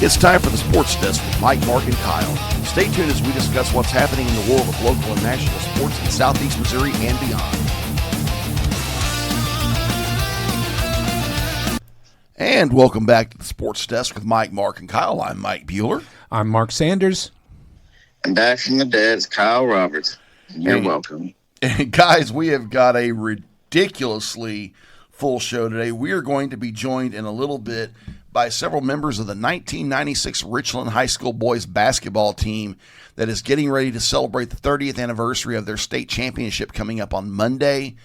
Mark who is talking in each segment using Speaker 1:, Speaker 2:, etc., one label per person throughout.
Speaker 1: It's time for the Sports Desk with Mike, Mark, and Kyle. Stay tuned as we discuss what's happening in the world of local and national sports in Southeast Missouri and beyond. And welcome back to the Sports Desk with Mike, Mark, and Kyle. I'm Mike Bueller.
Speaker 2: I'm Mark Sanders.
Speaker 3: And back from the dead is Kyle Roberts. You're welcome.
Speaker 1: And guys, we have got a ridiculously full show today. We are going to be joined in a little bit by several members of the 1996 Richland High School boys basketball team that is getting ready to celebrate the 30th anniversary of their state championship coming up on Monday.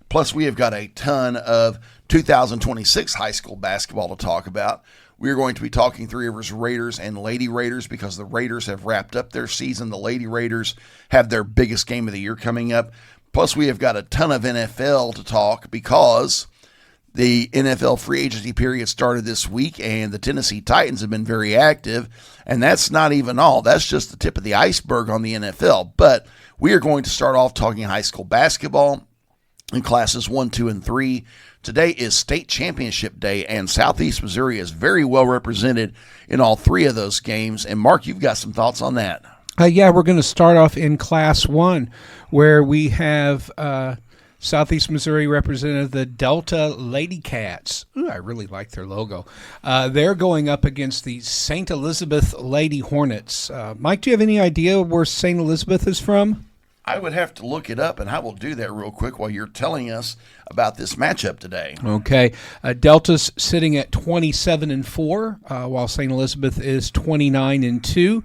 Speaker 1: Plus, we have got a ton of 2026 high school basketball to talk about. We are going to be talking Three Rivers Raiders and Lady Raiders because the Raiders have wrapped up their season. The Lady Raiders have their biggest game of the year coming up. Plus, we have got a ton of NFL to talk because the NFL free agency period started this week, and the Tennessee Titans have been very active. And that's not even all. That's just the tip of the iceberg on the NFL. But we are going to start off talking high school basketball in classes 1, 2, and 3. Today is state championship day, and Southeast Missouri is very well represented in all three of those games. And, Mark, you've got some thoughts on that.
Speaker 2: Yeah, we're going to start off in Class 1, where we have Southeast Missouri represented the Delta Lady Cats. Ooh, I really like their logo. They're going up against the St. Elizabeth Lady Hornets. Mike, do you have any idea where St. Elizabeth is from?
Speaker 1: I would have to look it up, and I will do that real quick while you're telling us about this matchup today.
Speaker 2: Okay. Delta's sitting at 27-4, while St. Elizabeth is 29-2.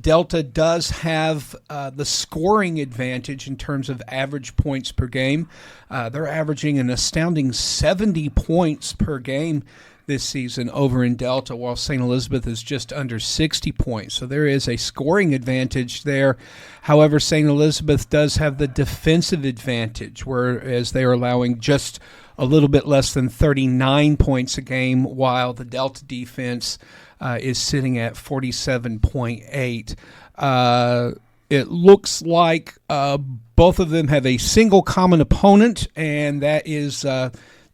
Speaker 2: Delta does have the scoring advantage in terms of average points per game. They're averaging an astounding 70 points per game this season over in Delta, while St. Elizabeth is just under 60 points. So there is a scoring advantage there. However, St. Elizabeth does have the defensive advantage, whereas they are allowing just a little bit less than 39 points a game, while the Delta defense is sitting at 47.8. It looks like both of them have a single common opponent, and that is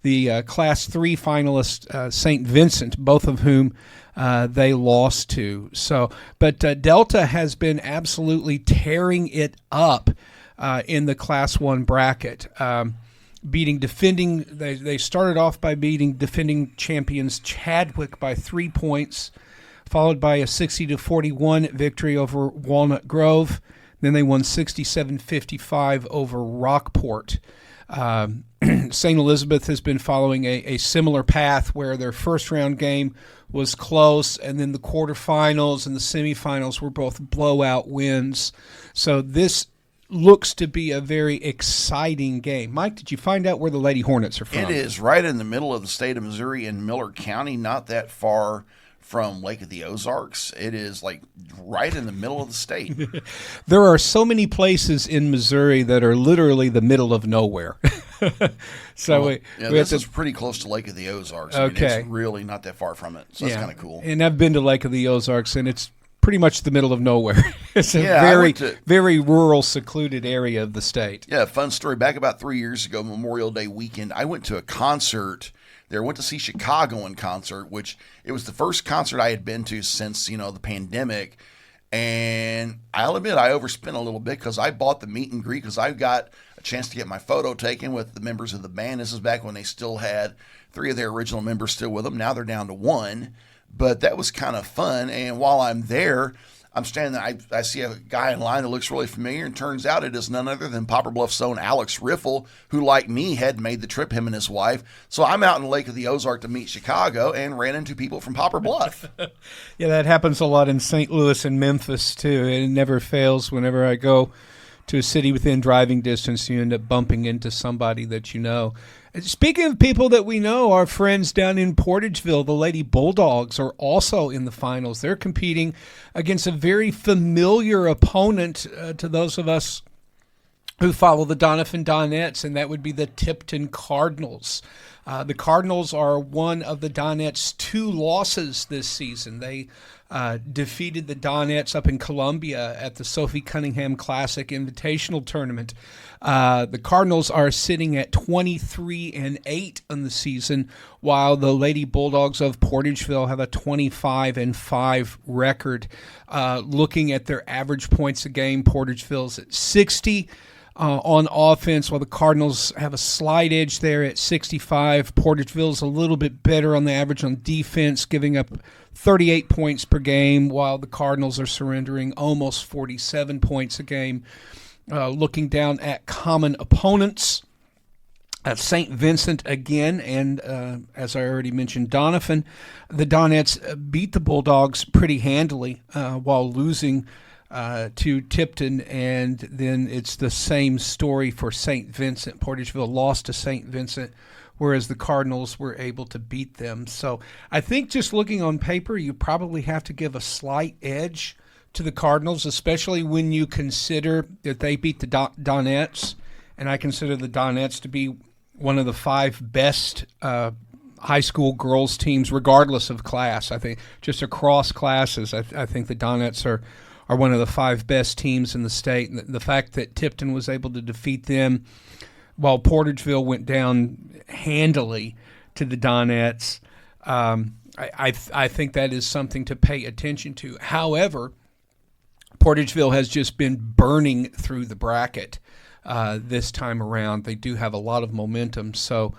Speaker 2: the Class 3 finalist, St. Vincent, both of whom they lost to. But Delta has been absolutely tearing it up in the Class 1 bracket. They started off by beating defending champions Chadwick by 3 points, followed by a 60-41 victory over Walnut Grove. Then they won 67-55 over Rockport. St. Elizabeth has been following a similar path where their first round game was close, and then the quarterfinals and the semifinals were both blowout wins. So this looks to be a very exciting game. Mike, did you find out where the Lady Hornets are from?
Speaker 1: It is right in the middle of the state of Missouri in Miller County, not that far from Lake of the Ozarks. It is like right in the middle of the state.
Speaker 2: There are so many places in Missouri that are literally the middle of nowhere.
Speaker 1: This is pretty close to Lake of the Ozarks.
Speaker 2: Okay.
Speaker 1: I mean, it's really not that far from it, so that's kind of cool.
Speaker 2: And I've been to Lake of the Ozarks, and it's pretty much the middle of nowhere. It's a very rural, secluded area of the state.
Speaker 1: Yeah, fun story. Back about 3 years ago, Memorial Day weekend, I went to a concert there. Went to see Chicago in concert, which it was the first concert I had been to since, the pandemic. And I'll admit I overspent a little bit because I bought the meet and greet because I got a chance to get my photo taken with the members of the band. This is back when they still had 3 of their original members still with them. Now they're down to 1. But that was kind of fun. And while I'm there, I'm standing there. I see a guy in line that looks really familiar, and turns out it is none other than Poplar Bluff's own Alex Riffle, who, like me, had made the trip, him and his wife. So I'm out in Lake of the Ozark to meet Chicago and ran into people from Poplar Bluff.
Speaker 2: Yeah, that happens a lot in St. Louis and Memphis, too. It never fails whenever I go to a city within driving distance, you end up bumping into somebody that you know. Speaking of people that we know, our friends down in Portageville, the Lady Bulldogs, are also in the finals. They're competing against a very familiar opponent to those of us who follow the Doniphan Donettes, and that would be the Tipton Cardinals. The Cardinals are one of the Donettes' 2 losses this season. They defeated the Donettes up in Columbia at the Sophie Cunningham Classic Invitational Tournament. The Cardinals are sitting at 23-8 on the season, while the Lady Bulldogs of Portageville have a 25-5 record. Looking at their average points a game, Portageville's at 60. On offense, while the Cardinals have a slight edge there at 65. Portageville's a little bit better on the average on defense, giving up 38 points per game, while the Cardinals are surrendering almost 47 points a game. Looking down at common opponents, at St. Vincent again, and as I already mentioned, Donovan, the Donettes beat the Bulldogs pretty handily while losing to Tipton, and then it's the same story for St. Vincent. Portageville lost to St. Vincent, whereas the Cardinals were able to beat them. So I think just looking on paper, you probably have to give a slight edge to the Cardinals, especially when you consider that they beat the Donettes, and I consider the Donettes to be one of the 5 best high school girls teams, regardless of class. I think just across classes, I think the Donettes are one of the 5 best teams in the state. And the fact that Tipton was able to defeat them while Portageville went down handily to the Donettes, I think that is something to pay attention to. However, Portageville has just been burning through the bracket this time around. They do have a lot of momentum, so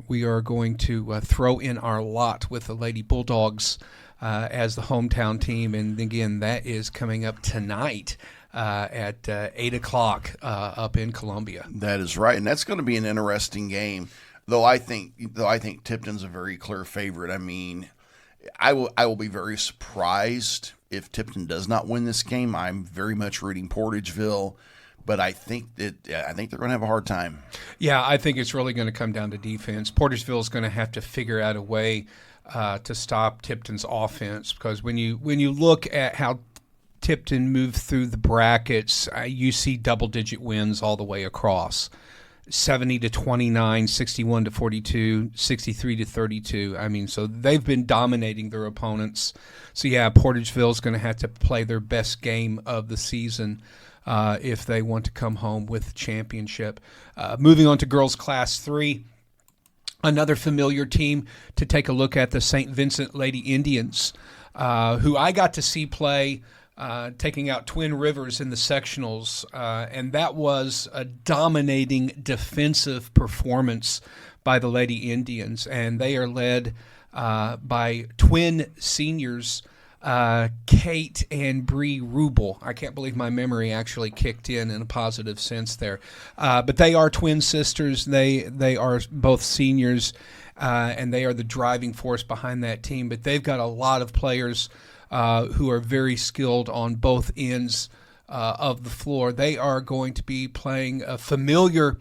Speaker 2: we are going to throw in our lot with the Lady Bulldogs as the hometown team. And again, that is coming up tonight at 8 o'clock up in Columbia.
Speaker 1: That is right, and that's going to be an interesting game. Though I think Tipton's a very clear favorite. I mean, I will be very surprised if Tipton does not win this game. I'm very much rooting Portageville, but I think they're going to have a hard time.
Speaker 2: Yeah, I think it's really going to come down to defense. Portageville is going to have to figure out a way to stop Tipton's offense, because when you look at how Tipton moved through the brackets, you see double-digit wins all the way across. 70-29, 61-42, 63-32. I mean, so they've been dominating their opponents. So yeah, Portageville's going to have to play their best game of the season if they want to come home with the championship. Moving on to girls class 3, another familiar team to take a look at, the St. Vincent Lady Indians, who I got to see play taking out Twin Rivers in the sectionals, and that was a dominating defensive performance by the Lady Indians, and they are led by twin seniors, Kate and Bree Rubel. I can't believe my memory actually kicked in a positive sense there, but they are twin sisters. They are both seniors, and they are the driving force behind that team, but they've got a lot of players who are very skilled on both ends of the floor. They are going to be playing a familiar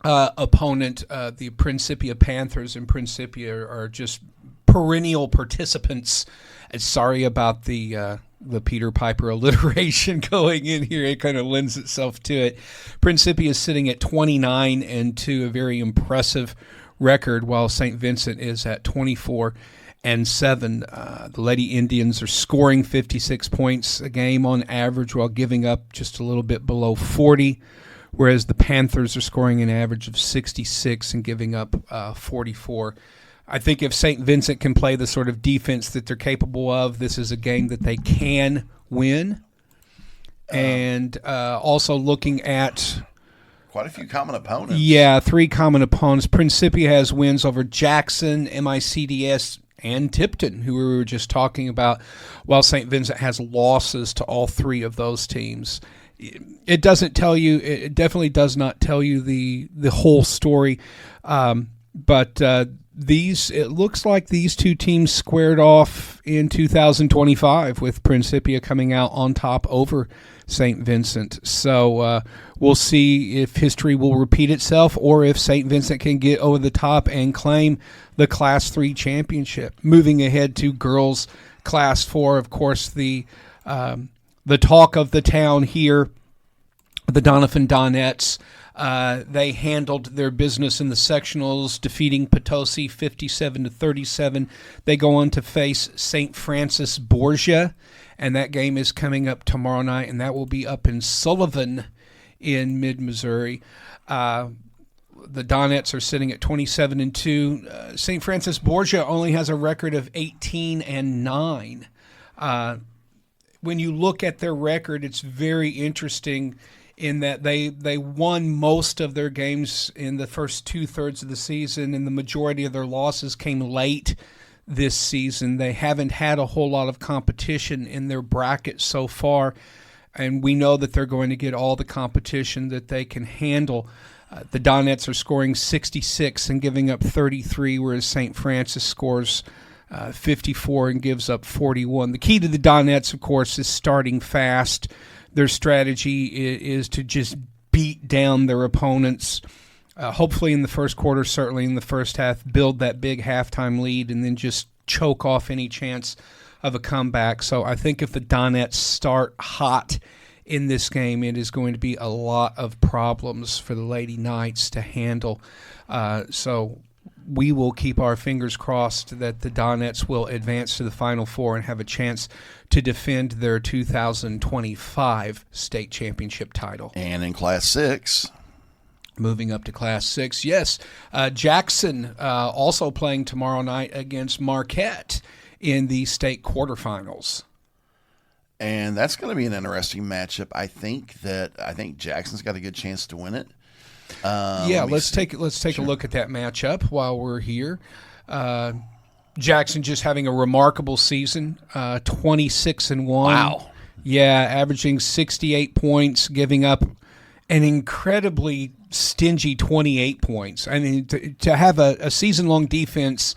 Speaker 2: opponent. The Principia Panthers, and Principia are just perennial participants. And sorry about the Peter Piper alliteration going in here. It kind of lends itself to it. Principia is sitting at 29-2, a very impressive record, while St. Vincent is at 24-7. The Lady Indians are scoring 56 points a game on average, while giving up just a little bit below 40, whereas the Panthers are scoring an average of 66 and giving up 44. I think if St. Vincent can play the sort of defense that they're capable of, this is a game that they can win. And also looking at
Speaker 1: quite a few common opponents.
Speaker 2: Yeah, 3 common opponents. Principia has wins over Jackson, MICDS, and Tipton, who we were just talking about, while St. Vincent has losses to all 3 of those teams. It doesn't tell you, it definitely does not tell you the whole story, but it looks like these 2 teams squared off in 2025, with Principia coming out on top over St. Vincent. So we'll see if history will repeat itself, or if St. Vincent can get over the top and claim the Class 3 championship. Moving ahead to girls Class 4, of course, the talk of the town here the Donovan Donettes. They handled their business in the sectionals, defeating Potosi 57-37. They go on to face St. Francis Borgia, and that game is coming up tomorrow night, and that will be up in Sullivan in mid-Missouri. The Donettes are sitting at 27-2. St. Francis Borgia only has a record of 18-9. When you look at their record, it's very interesting in that they won most of their games in the first two-thirds of the season, and the majority of their losses came late this season. They haven't had a whole lot of competition in their bracket so far, and we know that they're going to get all the competition that they can handle. The Donettes are scoring 66 and giving up 33, whereas St. Francis scores 54 and gives up 41. The key to the Donettes, of course, is starting fast. Their strategy is to just beat down their opponents, hopefully in the first quarter, certainly in the first half, build that big halftime lead, and then just choke off any chance of a comeback. So I think if the Donettes start hot in this game, it is going to be a lot of problems for the Lady Knights to handle. So we will keep our fingers crossed that the Donettes will advance to the Final Four and have a chance to defend their 2025 state championship title.
Speaker 1: And in Class 6.
Speaker 2: Moving up to Class 6, yes. Jackson also playing tomorrow night against Marquette in the state quarterfinals.
Speaker 1: And that's going to be an interesting matchup. I think Jackson's got a good chance to win it.
Speaker 2: Let's take a look at that matchup while we're here. Jackson just having a remarkable season, 26-1.
Speaker 1: Wow.
Speaker 2: Yeah, averaging 68 points, giving up an incredibly stingy 28 points. I mean, to have a season-long defense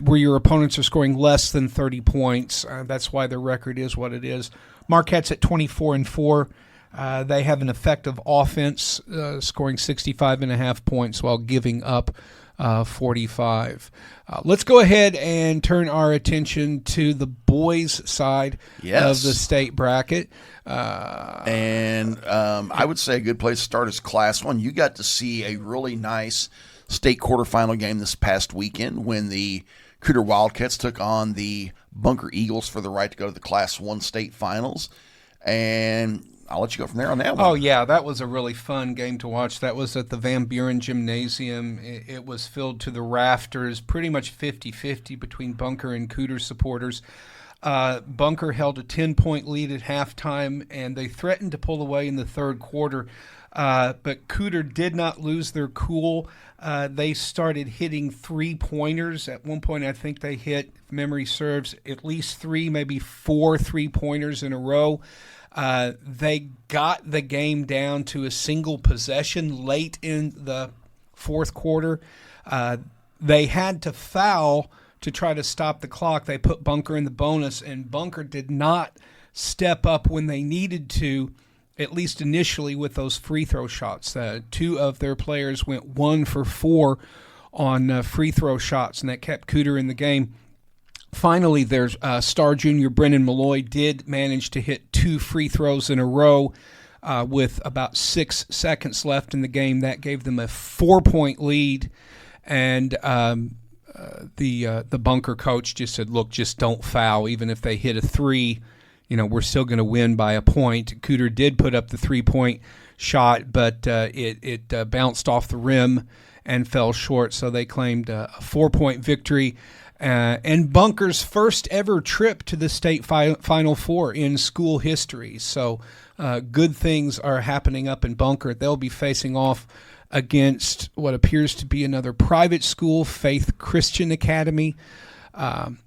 Speaker 2: where your opponents are scoring less than 30 points, that's why their record is what it is. Marquette's at 24-4. They have an effective offense, scoring 65.5 points while giving up 45. Let's go ahead and turn our attention to the boys' side of the state bracket.
Speaker 1: I would say a good place to start is Class 1. You got to see a really nice state quarterfinal game this past weekend when the Cooter Wildcats took on the Bunker Eagles for the right to go to the Class 1 state finals. And I'll let you go from there on that one.
Speaker 2: Oh, yeah, that was a really fun game to watch. That was at the Van Buren Gymnasium. It was filled to the rafters, pretty much 50-50 between Bunker and Cooter supporters. Bunker held a 10-point lead at halftime, and they threatened to pull away in the third quarter. But Cooter did not lose their cool. They started hitting three-pointers. At one point, I think they hit, if memory serves, at least 3, maybe 4 three-pointers in a row. They got the game down to a single possession late in the fourth quarter. They had to foul to try to stop the clock. They put Bunker in the bonus, and Bunker did not step up when they needed to, at least initially, with those free throw shots. 2 of their players went 1 for 4 on free throw shots, and that kept Cooter in the game. Finally, their star junior Brennan Malloy did manage to hit 2 free throws in a row with about 6 seconds left in the game. That gave them a 4-point lead, and the Bunker coach just said, look, just don't foul. Even if they hit a 3, we're still going to win by a point. Cooter did put up the 3-point shot, but it bounced off the rim and fell short, so they claimed a 4-point victory. And Bunker's first ever trip to the state Final Four in school history. So good things are happening up in Bunker. They'll be facing off against what appears to be another private school, Faith Christian Academy.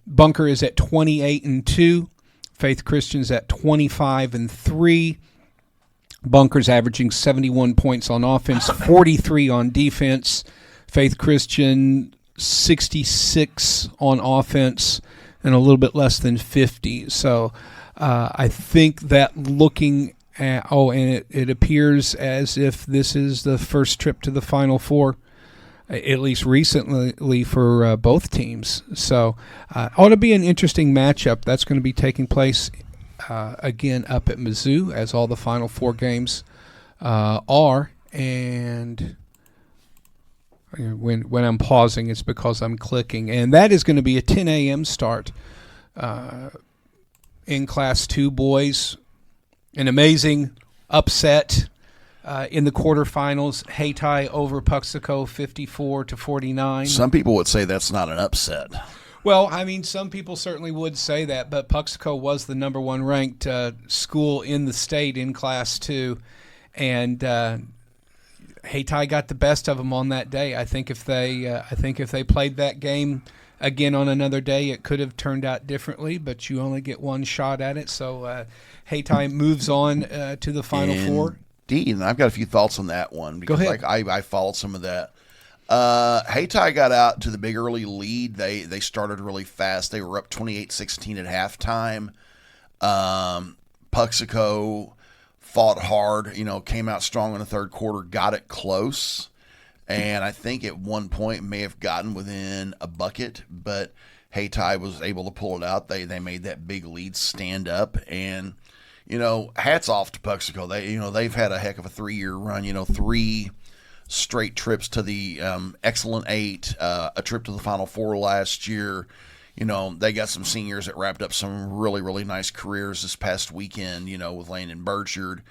Speaker 2: Bunker is at 28-2. Faith Christian's at 25-3. Bunker's averaging 71 points on offense, 43 on defense. Faith Christian 66 on offense and a little bit less than 50. So I think that looking at, it appears as if this is the first trip to the Final Four, at least recently, for both teams. So ought to be an interesting matchup. That's going to be taking place again up at Mizzou, as all the Final Four games are. And when I'm pausing, it's because I'm clicking. And that is going to be a 10 a.m. start in Class 2 boys. An amazing upset in the quarterfinals. Hayti over Puxico 54-49.
Speaker 1: Some people would say that's not an upset.
Speaker 2: Well, I mean, some people certainly would say that, but Puxico was the number one ranked school in the state in Class 2, and Hayti got the best of them on that day. I think if they played that game again on another day, it could have turned out differently, but you only get one shot at it. So Hayti moves on to the Final Four.
Speaker 1: Indeed, and I've got a few thoughts on that one because
Speaker 2: Go ahead.
Speaker 1: I followed some of that. Hayti got out to the big early lead. They started really fast. They were up 28-16 at halftime. Puxico fought hard, came out strong in the third quarter, got it close, and I think at one point may have gotten within a bucket, but Hayti was able to pull it out. They made that big lead stand up, and hats off to Puxico. They've had a heck of a 3-year run. 3 straight trips to the Excellent Eight, a trip to the Final Four last year. They got some seniors that wrapped up some really, really nice careers this past weekend, with Landon Burchard,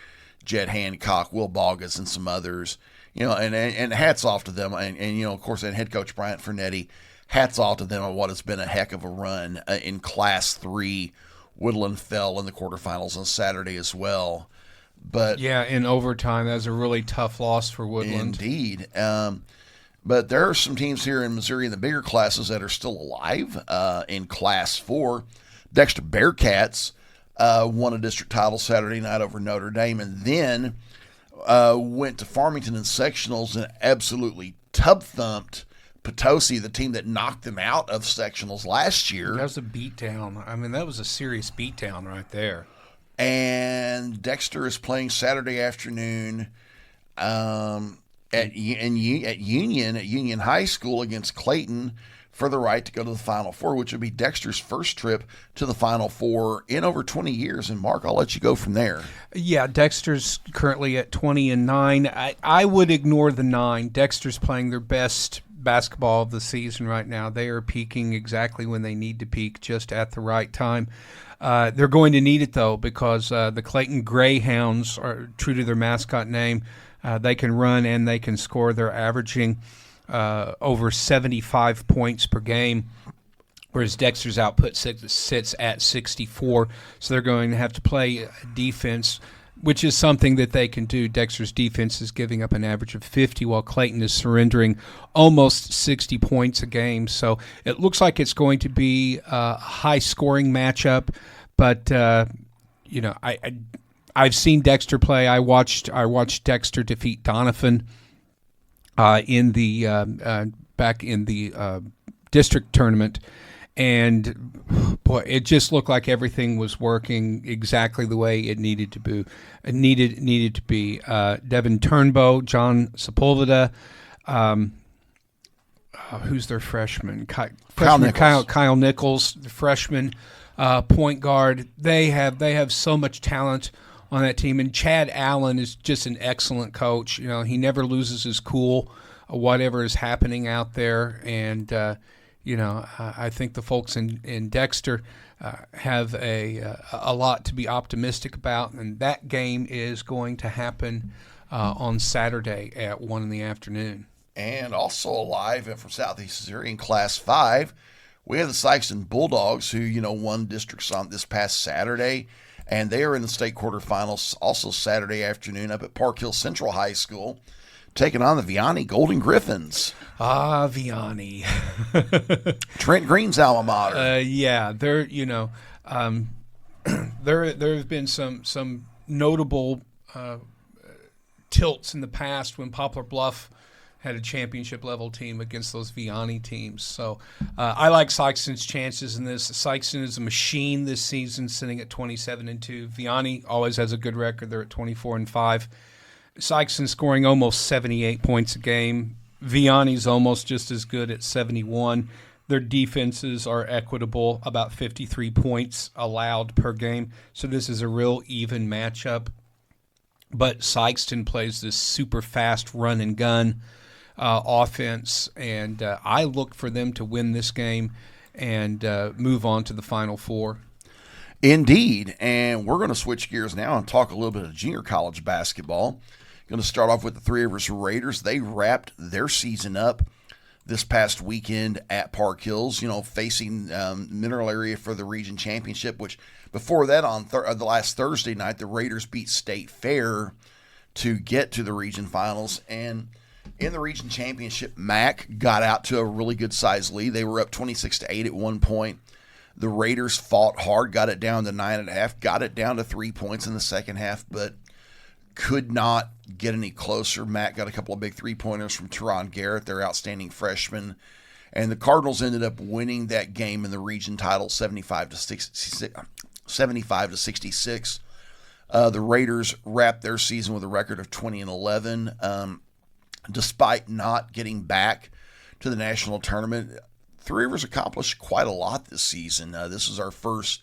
Speaker 1: Jed Hancock, Will Boggess, and some others. And hats off to them. And of course, and head coach Bryant Fernetti, hats off to them on what has been a heck of a run in Class 3. Woodland fell in the quarterfinals on Saturday as well. But
Speaker 2: yeah, in overtime, that was a really tough loss for Woodland.
Speaker 1: Indeed. But there are some teams here in Missouri in the bigger classes that are still alive. In Class 4, Dexter Bearcats won a district title Saturday night over Notre Dame, and then went to Farmington in sectionals and absolutely tub-thumped Potosi, the team that knocked them out of sectionals last year.
Speaker 2: That was a beatdown. I mean, that was a serious beatdown right there.
Speaker 1: And Dexter is playing Saturday afternoon at Union High School against Clayton for the right to go to the Final Four, which would be Dexter's first trip to the Final Four in over 20 years. And Mark, I'll let you go from there.
Speaker 2: Yeah, Dexter's currently at 20-9. I would ignore the 9. Dexter's playing their best basketball of the season right now. They are peaking exactly when they need to peak, just at the right time. They're going to need it, though, because the Clayton Greyhounds are true to their mascot name. They can run and they can score. They're averaging over 75 points per game, whereas Dexter's output sits at 64. So they're going to have to play defense, which is something that they can do. Dexter's defense is giving up an average of 50, while Clayton is surrendering almost 60 points a game. So it looks like it's going to be a high-scoring matchup. But I've seen Dexter play. I watched Dexter defeat Donovan in the back in the district tournament. And boy, it just looked like everything was working exactly the way it needed to be. Needed to be. Devin Turnbow, John Sepulveda, who's their freshman? Kyle Nichols, the freshman point guard. They have so much talent on that team, and Chad Allen is just an excellent coach. He never loses his cool, whatever is happening out there, and I think the folks in Dexter have a lot to be optimistic about, and that game is going to happen on Saturday at 1 p.m.
Speaker 1: And also alive and from Southeast Missouri in Class 5, we have the Sikeston Bulldogs, who won districts on this past Saturday, and they are in the state quarterfinals also Saturday afternoon up at Park Hill Central High School, taking on the Vianney Golden Griffins.
Speaker 2: Ah, Vianney.
Speaker 1: Trent Green's alma mater.
Speaker 2: Yeah, there have been some notable tilts in the past when Poplar Bluff had a championship-level team against those Vianney teams. So I like Sikeston's chances in this. Sikeston is a machine this season, sitting at 27-2. Vianney always has a good record. They're at 24-5. Sikeston scoring almost 78 points a game. Vianney's almost just as good at 71. Their defenses are equitable, about 53 points allowed per game. So this is a real even matchup. but Sykeston plays this super fast run and gun offense, and I look for them to win this game and move on to the Final Four.
Speaker 1: Indeed, and we're going to switch gears now and talk a little bit of junior college basketball. Going to start off with the Three Rivers Raiders. They wrapped their season up this past weekend at Park Hills, facing Mineral Area for the region championship, which before that on the last Thursday night, the Raiders beat State Fair to get to the region finals. And in the region championship, Mac got out to a really good size lead. They were up 26-8 at one point. The Raiders fought hard, got it down to 9.5, got it down to 3 points in the second half, but could not get any closer. Mac got a couple of big three-pointers from Teron Garrett, their outstanding freshman. And the Cardinals ended up winning that game in the region title 75 to 66. The Raiders wrapped their season with a record of 20-11. Despite not getting back to the national tournament, Three Rivers accomplished quite a lot this season. This is our first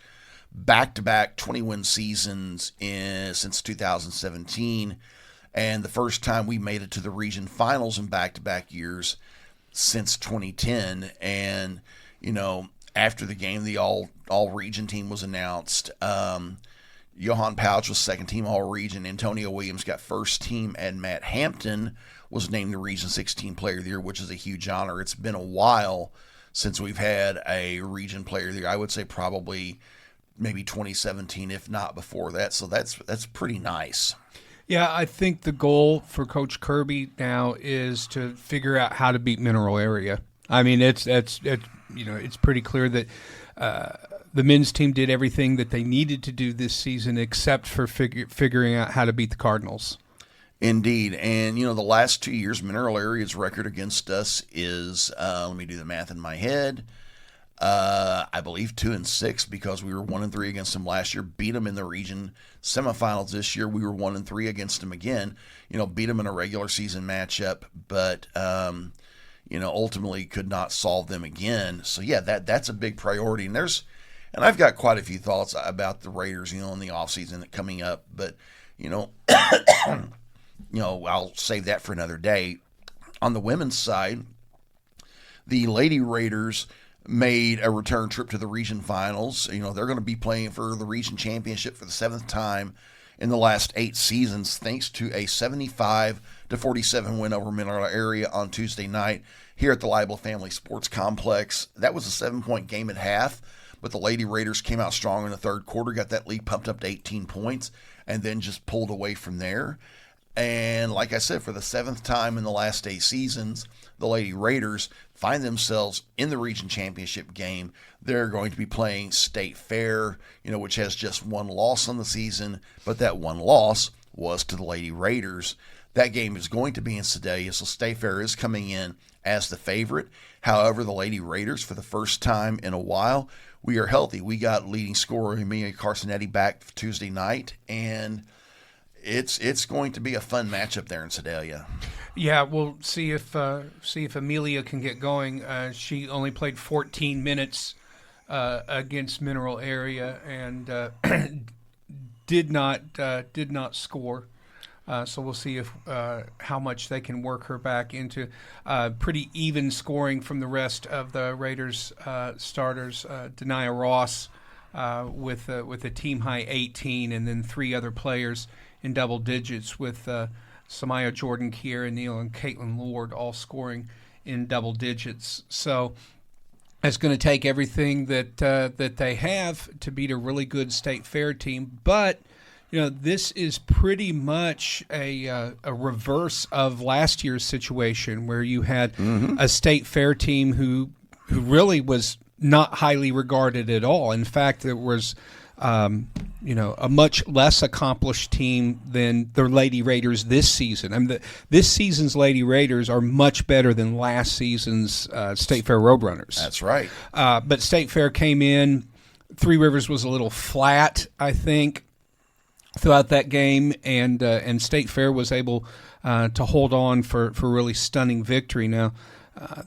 Speaker 1: back-to-back 20-win seasons since 2017, and the first time we made it to the region finals in back-to-back years since 2010. And, after the game, the all-region team was announced. Johan Pouch was second-team all-region. Antonio Williams got first team, and Matt Hampton was named the Region 16 Player of the Year, which is a huge honor. It's been a while since we've had a region player of the year. I would say probably maybe 2017, if not before that. So that's pretty nice.
Speaker 2: Yeah, I think the goal for Coach Kirby now is to figure out how to beat Mineral Area. I mean, it's pretty clear that the men's team did everything that they needed to do this season, except for figuring out how to beat the Cardinals.
Speaker 1: Indeed. And, the last 2 years, Mineral Area's record against us is, let me do the math in my head, I believe 2-6, because we were 1-3 against them last year, beat them in the region semifinals this year. We were 1-3 against them again, beat them in a regular season matchup, but, ultimately could not solve them again. So, yeah, that's a big priority. And I've got quite a few thoughts about the Raiders, in the offseason coming up, but, I'll save that for another day. On the women's side, the Lady Raiders made a return trip to the region finals. They're going to be playing for the region championship for the seventh time in the last 8 seasons, thanks to a 75-47 win over Mineral Area on Tuesday night here at the Leibel Family Sports Complex. That was a 7-point game at half, but the Lady Raiders came out strong in the third quarter, got that lead pumped up to 18 points, and then just pulled away from there. And like I said, for the 7th time in the last 8 seasons, the Lady Raiders find themselves in the region championship game. They're going to be playing State Fair, which has just one loss on the season, but that one loss was to the Lady Raiders. That game is going to be in Sedalia, so State Fair is coming in as the favorite. However, the Lady Raiders, for the first time in a while, we are healthy. We got leading scorer Emilia Carsonetti back Tuesday night, and it's going to be a fun matchup there in Sedalia.
Speaker 2: Yeah, we'll see if Amelia can get going. She only played 14 minutes against Mineral Area and did not score. So we'll see if how much they can work her back into pretty even scoring from the rest of the Raiders starters. Denia Ross with a team high 18, and then 3 other players in double digits with Samaya Jordan, Kiera Neal, and Caitlin Lord all scoring in double digits. So it's going to take everything that they have to beat a really good State Fair team. But this is pretty much a reverse of last year's situation, where you had a State Fair team who really was not highly regarded at all. In fact, there was a much less accomplished team than the Lady Raiders this season. I mean, this season's Lady Raiders are much better than last season's State Fair Roadrunners.
Speaker 1: That's right.
Speaker 2: But State Fair came in. Three Rivers was a little flat, I think, throughout that game, and State Fair was able to hold on for really stunning victory. Now,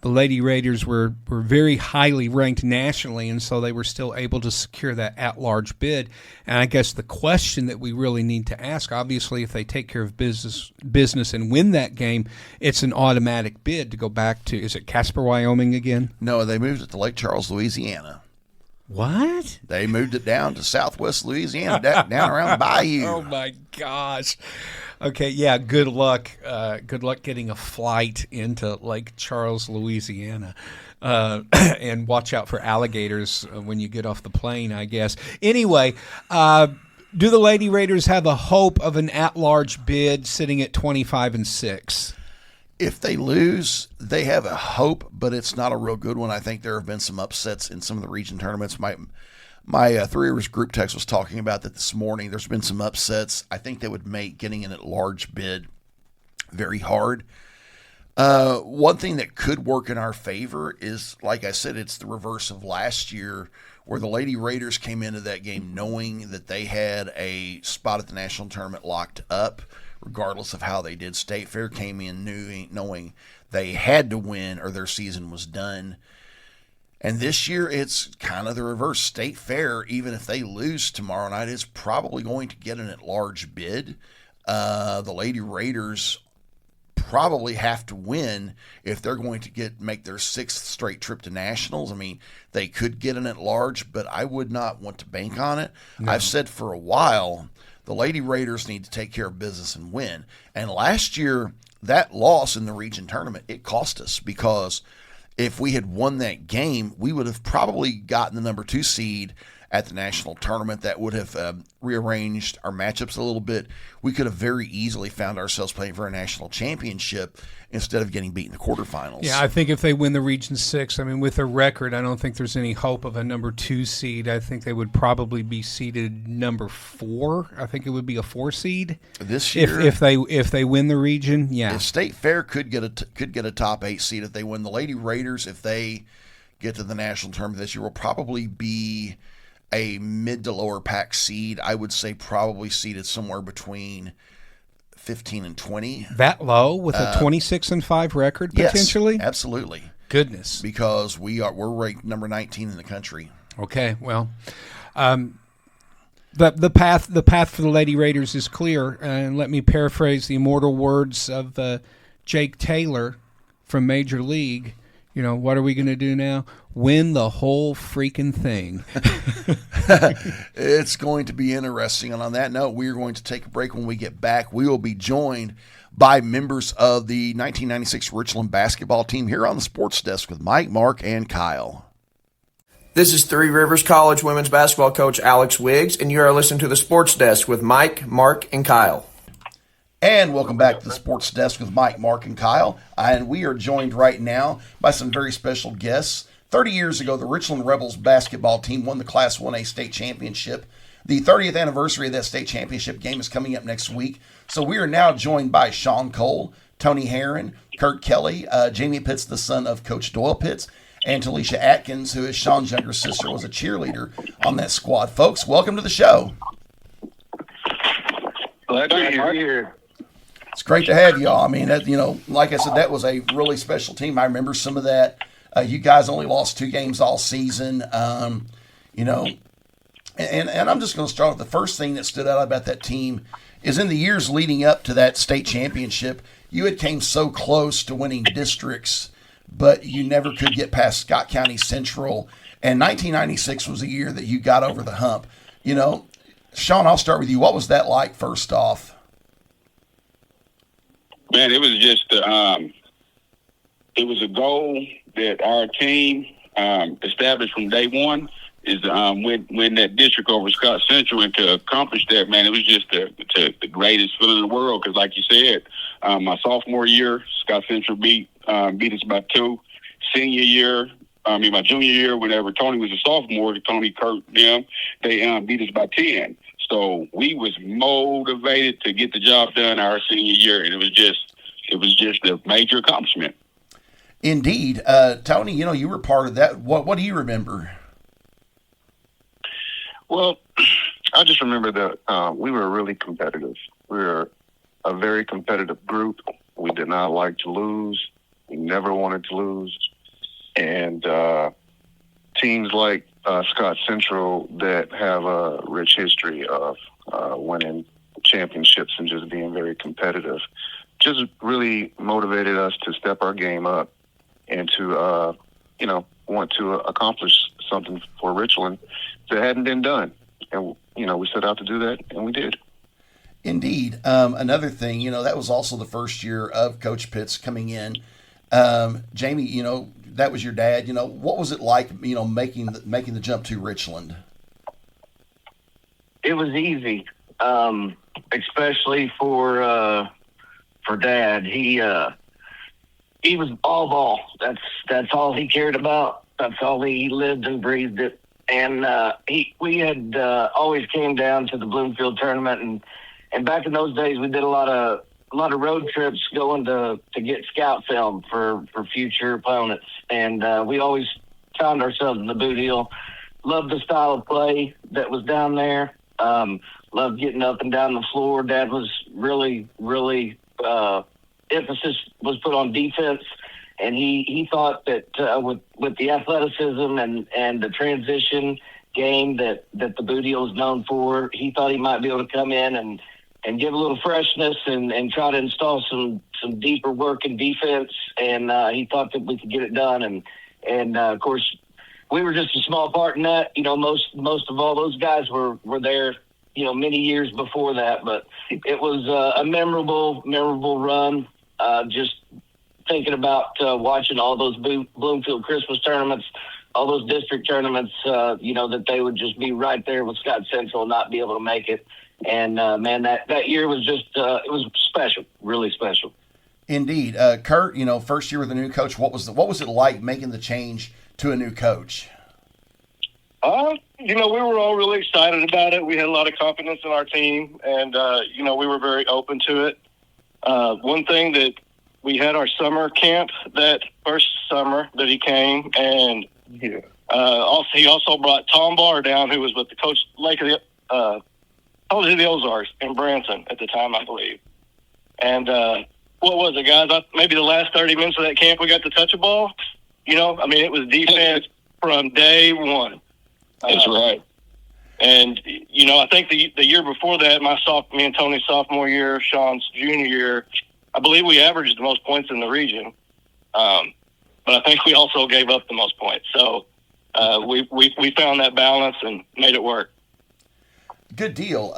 Speaker 2: the Lady Raiders were very highly ranked nationally, and so they were still able to secure that at-large bid. And I guess the question that we really need to ask, obviously, if they take care of business and win that game, it's an automatic bid to go back to, is it Casper, Wyoming again?
Speaker 1: No, they moved it to Lake Charles, Louisiana.
Speaker 2: What?
Speaker 1: They moved it down to southwest Louisiana, down around the bayou.
Speaker 2: Oh, my gosh. Okay, yeah, good luck. Good luck getting a flight into Lake Charles, Louisiana. And watch out for alligators when you get off the plane, I guess. Anyway, do the Lady Raiders have a hope of an at-large bid sitting at 25-6?
Speaker 1: If they lose, they have a hope, but it's not a real good one. I think there have been some upsets in some of the region tournaments. My Three Rivers group text was talking about that this morning. There's been some upsets. I think that would make getting an at-large bid very hard. One thing that could work in our favor is, like I said, it's the reverse of last year, where the Lady Raiders came into that game knowing that they had a spot at the national tournament locked up, regardless of how they did. State Fair came in knowing they had to win or their season was done. And this year, it's kind of the reverse. State Fair, even if they lose tomorrow night, is probably going to get an at-large bid. The Lady Raiders probably have to win if they're going to make their sixth straight trip to nationals. I mean, they could get an at-large, but I would not want to bank on it. No. I've said for a while, the Lady Raiders need to take care of business and win. And last year, that loss in the region tournament, it cost us, because if we had won that game, we would have probably gotten the number 2 seed at the national tournament. That would have rearranged our matchups a little bit. We could have very easily found ourselves playing for a national championship instead of getting beat in the quarterfinals.
Speaker 2: Yeah, I think if they win the Region 6, I mean, with their record, I don't think there's any hope of a number 2 seed. I think they would probably be seeded number 4. I think it would be a 4 seed
Speaker 1: this year
Speaker 2: if they win the region. Yeah,
Speaker 1: if State Fair could get a top 8 seed if they win. The Lady Raiders, if they get to the national tournament this year, will probably be a mid to lower pack seed. I would say probably seeded somewhere between 15 and 20.
Speaker 2: That low with a 26-5 record potentially?
Speaker 1: Yes, absolutely.
Speaker 2: Goodness.
Speaker 1: Because we're ranked number 19 in the country.
Speaker 2: Okay, well, the path for the Lady Raiders is clear. And let me paraphrase the immortal words of Jake Taylor from Major League. You know, what are we going to do now? Win the whole freaking thing.
Speaker 1: It's going to be interesting. And on that note, we are going to take a break. When we get back, we will be joined by members of the 1996 Richland basketball team here on the Sports Desk with Mike, Mark, and Kyle.
Speaker 4: This is Three Rivers College women's basketball coach Alex Wiggs, and you are listening to the Sports Desk with Mike, Mark, and Kyle.
Speaker 1: And welcome back to the Sports Desk with Mike, Mark, and Kyle. And we are joined right now by some very special guests. 30 years ago, the Richland Rebels basketball team won the Class 1A state championship. The 30th anniversary of that state championship game is coming up next week. So we are now joined by Sean Cole, Tony Herron, Kurt Kelly, Jamie Pitts, the son of Coach Doyle Pitts, and Talisha Atkins, who is Sean's younger sister, was a cheerleader on that squad. Folks, welcome to the show.
Speaker 3: Glad to be here.
Speaker 1: It's great to have y'all. I mean, like I said, that was a really special team. I remember some of that. You guys only lost 2 games all season, and I'm just going to start with the first thing that stood out about that team is in the years leading up to that state championship, you had came so close to winning districts, but you never could get past Scott County Central. And 1996 was a year that you got over the hump. You know, Sean, I'll start with you. What was that like first off?
Speaker 5: Man, it was just it was a goal that our team established from day one is win that district over Scott Central, and to accomplish that, man, it was just the greatest feeling in the world. Because, like you said, my sophomore year, Scott Central beat us by 2. My junior year, whenever Tony was a sophomore, Tony, Kurt, them, they beat us by 10. So we was motivated to get the job done our senior year, and it was just a major accomplishment.
Speaker 1: Indeed. Tony, you were part of that. What do you remember?
Speaker 6: Well, I just remember that we were really competitive. We were a very competitive group. We did not like to lose. never wanted to lose. And teams like Scott Central that have a rich history of winning championships and just being very competitive just really motivated us to step our game up and to, want to accomplish something for Richland that hadn't been done. And, we set out to do that, and we did.
Speaker 1: Indeed. Another thing, that was also the first year of Coach Pitts coming in. Jamie, that was your dad. What was it like, making the jump to Richland?
Speaker 7: It was easy, especially for Dad. He was all ball. That's all he cared about. That's all he lived and breathed it. And we had always came down to the Bloomfield tournament, and back in those days we did a lot of road trips going to get scout film for future opponents, and we always found ourselves in the boot heel. Loved the style of play that was down there. Loved getting up and down the floor. Dad was really emphasis was put on defense, and he thought that with the athleticism and the transition game that the boot heel is known for, he thought he might be able to come in and give a little freshness and try to install some deeper work in defense, and he thought that we could get it done, and of course we were just a small part in that. Most of all those guys were there many years before that, but it was a memorable run. Just thinking about watching all those Bloomfield Christmas tournaments, all those district tournaments, that they would just be right there with Scott Central and not be able to make it. And man, that year was just it was special, really special.
Speaker 1: Indeed, Kurt. First year with a new coach. What was it like making the change to a new coach?
Speaker 8: We were all really excited about it. We had a lot of confidence in our team, and we were very open to it. One thing that we had our summer camp that first summer that he came, and he also brought Tom Barr down, who was with the coach Lake of the College of the Ozarks in Branson at the time, I believe. And what was it, guys? Maybe the last 30 minutes of that camp, we got to touch a ball. It was defense from day one.
Speaker 5: That's right.
Speaker 8: And I think the year before that, me and Tony's sophomore year, Sean's junior year, I believe we averaged the most points in the region. But I think we also gave up the most points. So we found that balance and made it work.
Speaker 1: Good deal.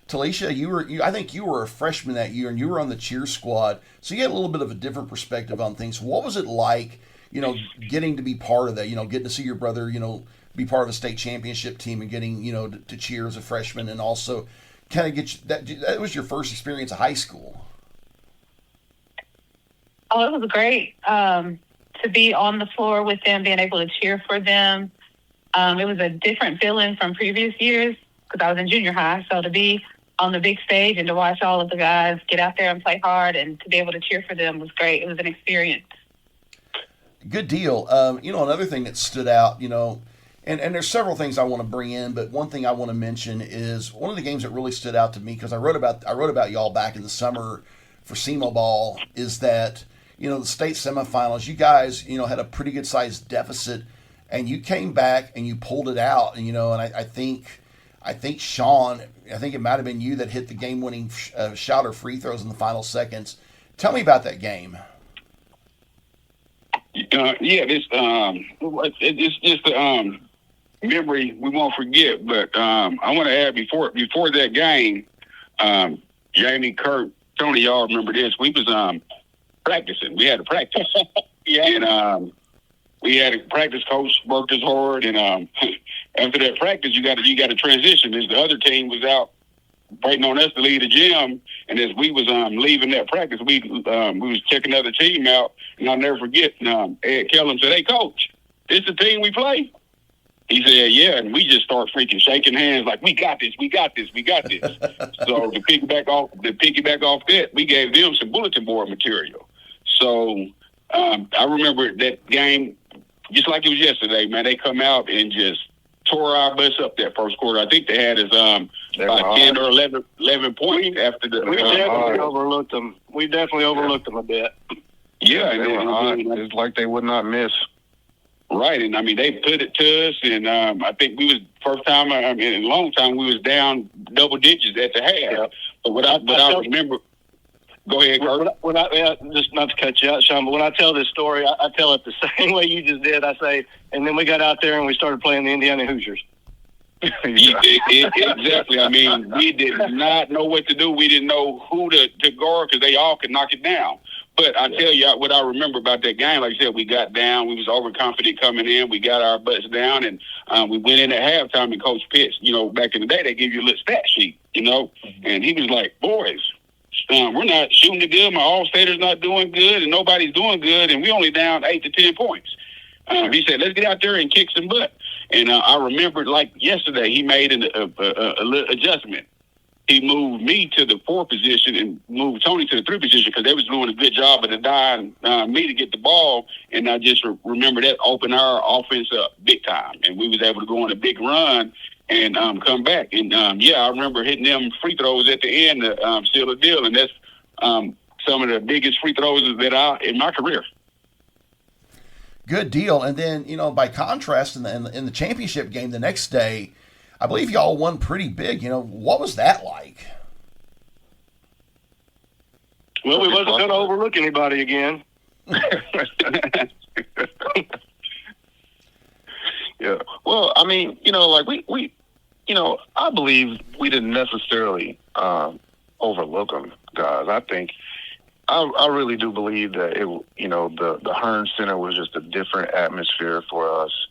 Speaker 1: Talisha, I think you were a freshman that year, and you were on the cheer squad, so you had a little bit of a different perspective on things. What was it like, getting to be part of that? Getting to see your brother, be part of a state championship team and getting, to cheer as a freshman, and also kind of get that was your first experience of high school.
Speaker 9: Oh, it was great to be on the floor with them, being able to cheer for them. It was a different feeling from previous years because I was in junior high. So to be on the big stage and to watch all of the guys get out there and play hard and to be able to cheer for them was great. It was an experience.
Speaker 1: Good deal. Another thing that stood out, and there's several things I want to bring in, but one thing I want to mention is one of the games that really stood out to me, because I wrote about y'all back in the summer for SEMO ball, is that the state semifinals, you guys had a pretty good sized deficit, and you came back and you pulled it out, and I think Sean, I think it might have been you that hit the game winning shot or free throws in the final seconds. Tell me about that game.
Speaker 5: It's just a memory we won't forget. But I want to add before that game, Jamie, Kurt, Tony, y'all remember this? We was practicing. We had to practice, and we had a practice coach worked us hard. And after that practice, you got to transition. As the other team was out waiting on us to leave the gym, and as we was leaving that practice, we was checking the other team out, and I'll never forget. Ed Kellum said, "Hey, coach, this the team we play?" He said, "Yeah," and we just start freaking shaking hands like, "We got this, we got this, we got this." So to piggyback off that, we gave them some bulletin board material. So I remember that game just like it was yesterday. Man, they come out and just tore our butts up that first quarter. I think they had us about 10 or 11 points after the.
Speaker 8: We definitely overlooked them. We definitely overlooked them a bit.
Speaker 5: Yeah,
Speaker 6: They were hot. It's like they would not miss.
Speaker 5: Right, and I mean they put it to us, and I think we was first time in a long time we was down double digits at the half.
Speaker 8: Yeah.
Speaker 5: But I remember. Go ahead, Kurt.
Speaker 8: Just not to cut you out, Sean, but when I tell this story, I tell it the same way you just did. I say, and then we got out there and we started playing the Indiana Hoosiers.
Speaker 5: Exactly. I mean, we did not know what to do. We didn't know who to guard because they all could knock it down. But I tell you what I remember about that game, like I said, we got down. We was overconfident coming in. We got our butts down, and we went in at halftime, and Coach Pitts, back in the day, they give you a little stat sheet, and he was like, boys, we're not shooting the good. My all-staters not doing good, and nobody's doing good, and we only down 8 to 10 points. He said, let's get out there and kick some butt. And I remembered like yesterday, he made a little adjustment. He moved me to the 4 position and moved Tony to the 3 position because they was doing a good job of denying me to get the ball. And I just remember that opened our offense up big time. And we was able to go on a big run and come back. And, I remember hitting them free throws at the end to seal the deal. And that's some of the biggest free throws that in my career.
Speaker 1: Good deal. And then, by contrast, in the championship game the next day, I believe y'all won pretty big. What was that like?
Speaker 8: Well, we wasn't going to overlook anybody again.
Speaker 6: Yeah. Well, I mean, like we I believe we didn't necessarily overlook them, guys. I think I really do believe that the Hearn Center was just a different atmosphere for us.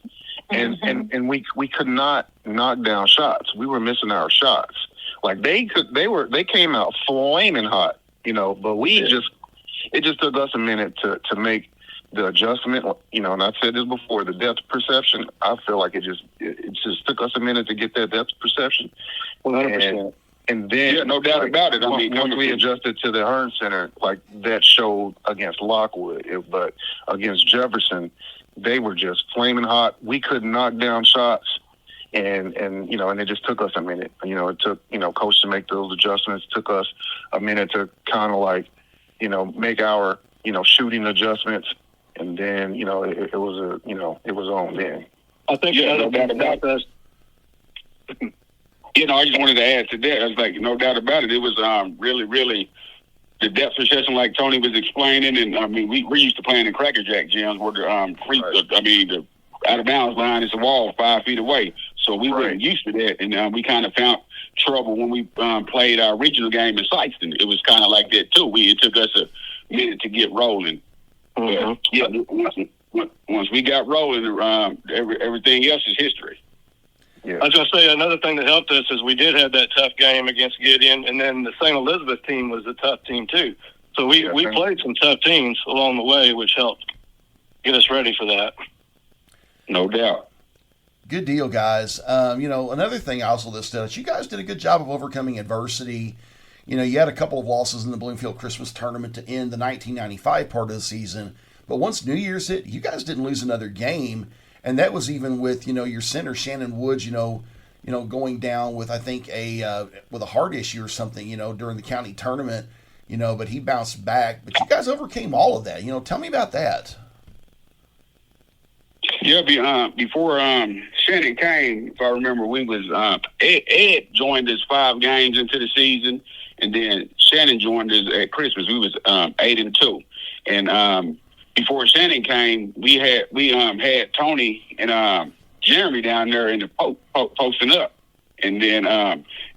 Speaker 6: And we could not knock down shots. We were missing our shots. Like they came out flaming hot, but it just took us a minute to make the adjustment, and I said this before, the depth perception, I feel like it just took us a minute to get that depth perception.
Speaker 8: 100%.
Speaker 6: And then,
Speaker 5: no doubt about it. I mean,
Speaker 6: once we adjusted to the Hearn Center, like that showed against Lockwood, but against Jefferson, they were just flaming hot. We couldn't knock down shots, and it just took us a minute. It took coach to make those adjustments. It took us a minute to kind of like make our shooting adjustments, and then it was on then.
Speaker 8: I think the other thing about us.
Speaker 5: I just wanted to add to that. I was like, no doubt about it. It was really, really the depth perception, like Tony was explaining. And I mean, we're used to playing in Cracker Jack gyms where the out of bounds line is a wall 5 feet away. So we weren't used to that, and we kind of found trouble when we played our regional game in Sykeston. It was kind of like that too. It took us a minute to get rolling. Once we got rolling, everything else is history.
Speaker 8: Yeah. I was going to say, another thing that helped us is we did have that tough game against Gideon, and then the St. Elizabeth team was a tough team too. So we played some tough teams along the way, which helped get us ready for that.
Speaker 5: No doubt.
Speaker 1: Good deal, guys. Another thing I also listed out, you guys did a good job of overcoming adversity. You had a couple of losses in the Bloomfield Christmas tournament to end the 1995 part of the season. But once New Year's hit, you guys didn't lose another game. And that was even with, your center, Shannon Woods, going down with, I think, with a heart issue or something, during the county tournament, but he bounced back. But you guys overcame all of that. Tell me about that.
Speaker 5: Yeah, before Shannon came, if I remember, we was Ed joined us 5 games into the season, and then Shannon joined us at Christmas. We was 8-2, and before Shannon came, we had Tony and Jeremy down there in the posting up, and then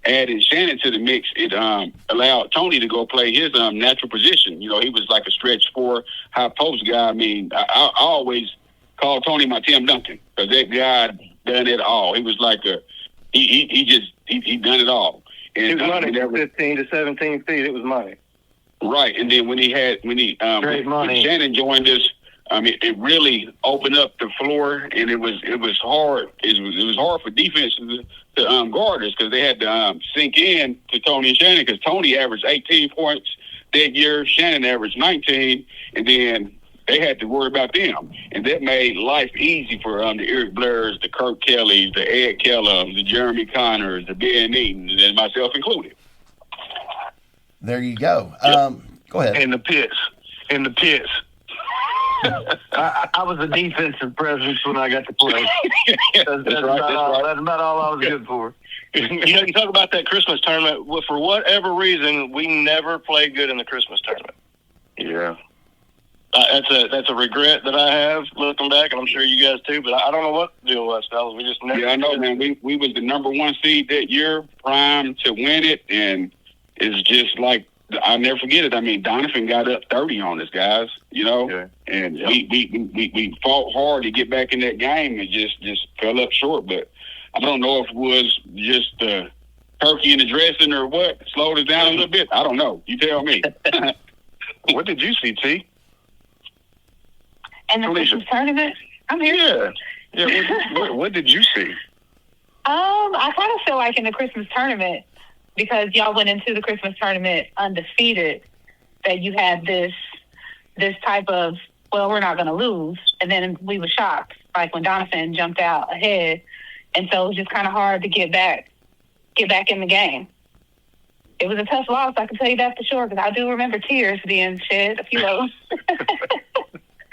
Speaker 5: adding Shannon to the mix. It allowed Tony to go play his natural position. He was like a stretch 4 high post guy. I mean, I always call Tony my Tim Duncan because that guy done it all. He was like he done it all. And
Speaker 8: he was money. 15 to 17 feet. It was money.
Speaker 5: Right, and then when Shannon joined us, it really opened up the floor, and it was hard. It was hard for defense to guard us because they had to sink in to Tony and Shannon because Tony averaged 18 points that year, Shannon averaged 19, and then they had to worry about them, and that made life easy for the Eric Blairs, the Kirk Kellys, the Ed Kellums, the Jeremy Connors, the Ben Eatons, and myself included.
Speaker 1: There you go. Go ahead.
Speaker 6: In the pits.
Speaker 7: I was a defensive presence when I got to play. That's about all I was good for.
Speaker 8: You talk about that Christmas tournament. Well, for whatever reason, we never played good in the Christmas tournament.
Speaker 6: Yeah.
Speaker 8: That's a regret that I have looking back, and I'm sure you guys too. But I don't know what the deal was, fellas. We just never.
Speaker 5: Yeah, I know, man. We was the number 1 seed that year, primed to win it, and it's just like I'll never forget it. I mean, Donovan got up 30 on us, guys. And we fought hard to get back in that game, and just fell up short. But I don't know if it was just the turkey in the dressing or what slowed us down a little bit. I don't know. You tell me.
Speaker 6: What did you see, T?
Speaker 9: And the Christmas tournament? I'm here.
Speaker 6: Yeah. What did you see?
Speaker 9: I kind of feel like in the Christmas tournament, because y'all went into the Christmas tournament undefeated, that you had this type of, well, we're not going to lose. And then we were shocked, like when Donovan jumped out ahead. And so it was just kind of hard to get back in the game. It was a tough loss, I can tell you that for sure, because I do remember tears being shed, a few of them.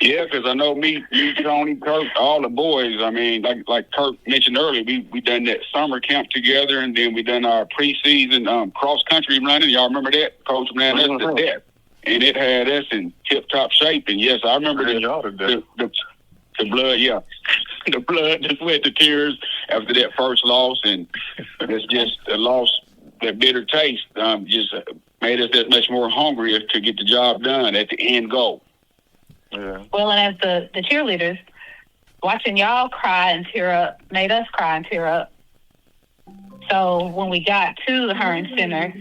Speaker 5: Yeah, because I know me, Tony, Kirk, all the boys. I mean, like Kirk mentioned earlier, we done that summer camp together, and then we done our preseason cross country running. Y'all remember that? Coach ran us to death, and it had us in tip top shape. And yes, I remember the blood. Yeah, the blood, the sweat, the tears after that first loss, and it's just a loss. That bitter taste just made us that much more hungrier to get the job done at the end goal.
Speaker 6: Yeah.
Speaker 9: Well, and as the cheerleaders, watching y'all cry and tear up made us cry and tear up. So when we got to the Hearn Center,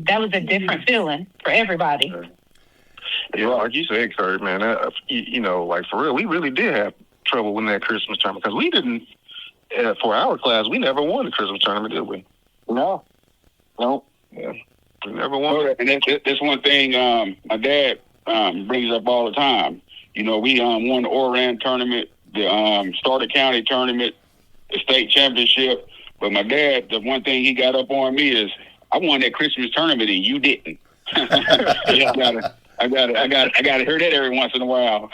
Speaker 9: that was a different feeling for everybody.
Speaker 6: Yeah, like you said, Kurt, man, like for real, we really did have trouble winning that Christmas tournament because we didn't, for our class, we never won the Christmas tournament, did we?
Speaker 5: No.
Speaker 6: Yeah. We never won.
Speaker 5: And that's one thing my dad brings up all the time. We won the Oran tournament, the Starter County tournament, the state championship. But my dad, the one thing he got up on me is, I won that Christmas tournament and you didn't. I gotta hear that every once in a while.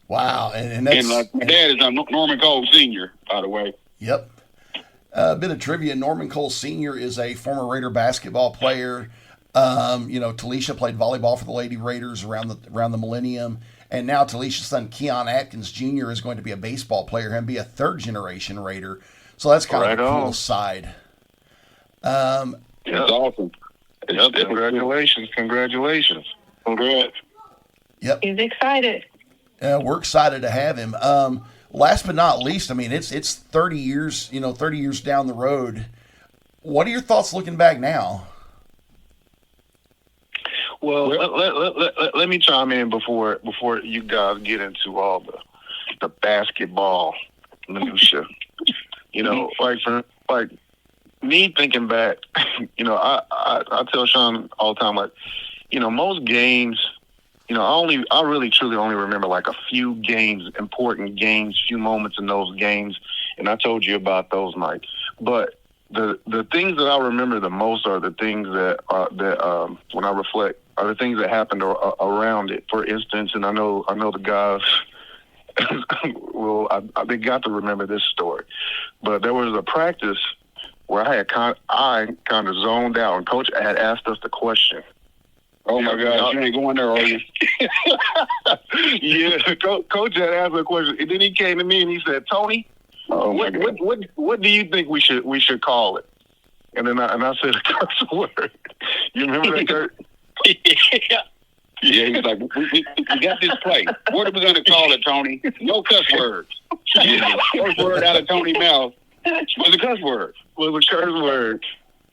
Speaker 1: Wow, and that's
Speaker 5: my dad is Norman Cole Sr., by the way.
Speaker 1: Yep. A bit of trivia: Norman Cole Sr. is a former Raider basketball player. Talisha played volleyball for the Lady Raiders around the millennium, and now Talisha's son Keon Atkins Jr. is going to be a baseball player and be a third-generation Raider. So that's kind of a cool side.
Speaker 5: That's awesome.
Speaker 6: Yep, congratulations.
Speaker 5: Congrats.
Speaker 1: Yep.
Speaker 9: He's excited.
Speaker 1: We're excited to have him. Last but not least, I mean, it's 30 years, 30 years down the road. What are your thoughts looking back now?
Speaker 6: Well, let me chime in before you guys get into all the basketball minutia. Like me thinking back, I tell Sean all the time, like, most games, I really truly only remember like a few games, important games, few moments in those games, and I told you about those, Mike. But the things that I remember the most are the things that when I reflect are the things that happened around it. For instance, and I know the guys they got to remember this story, but there was a practice where I kind of zoned out, and Coach had asked us the question.
Speaker 5: Oh my God, you ain't going there, are you?
Speaker 6: Yeah, Coach had asked a question, and then he came to me and he said, "Tony, what do you think we should call it?" And then I said a curse word. You remember that, Kurt?
Speaker 5: Yeah, he's like, we got this play. What are we going to call it, Tony? No cuss words. First word out of Tony's mouth was a cuss word.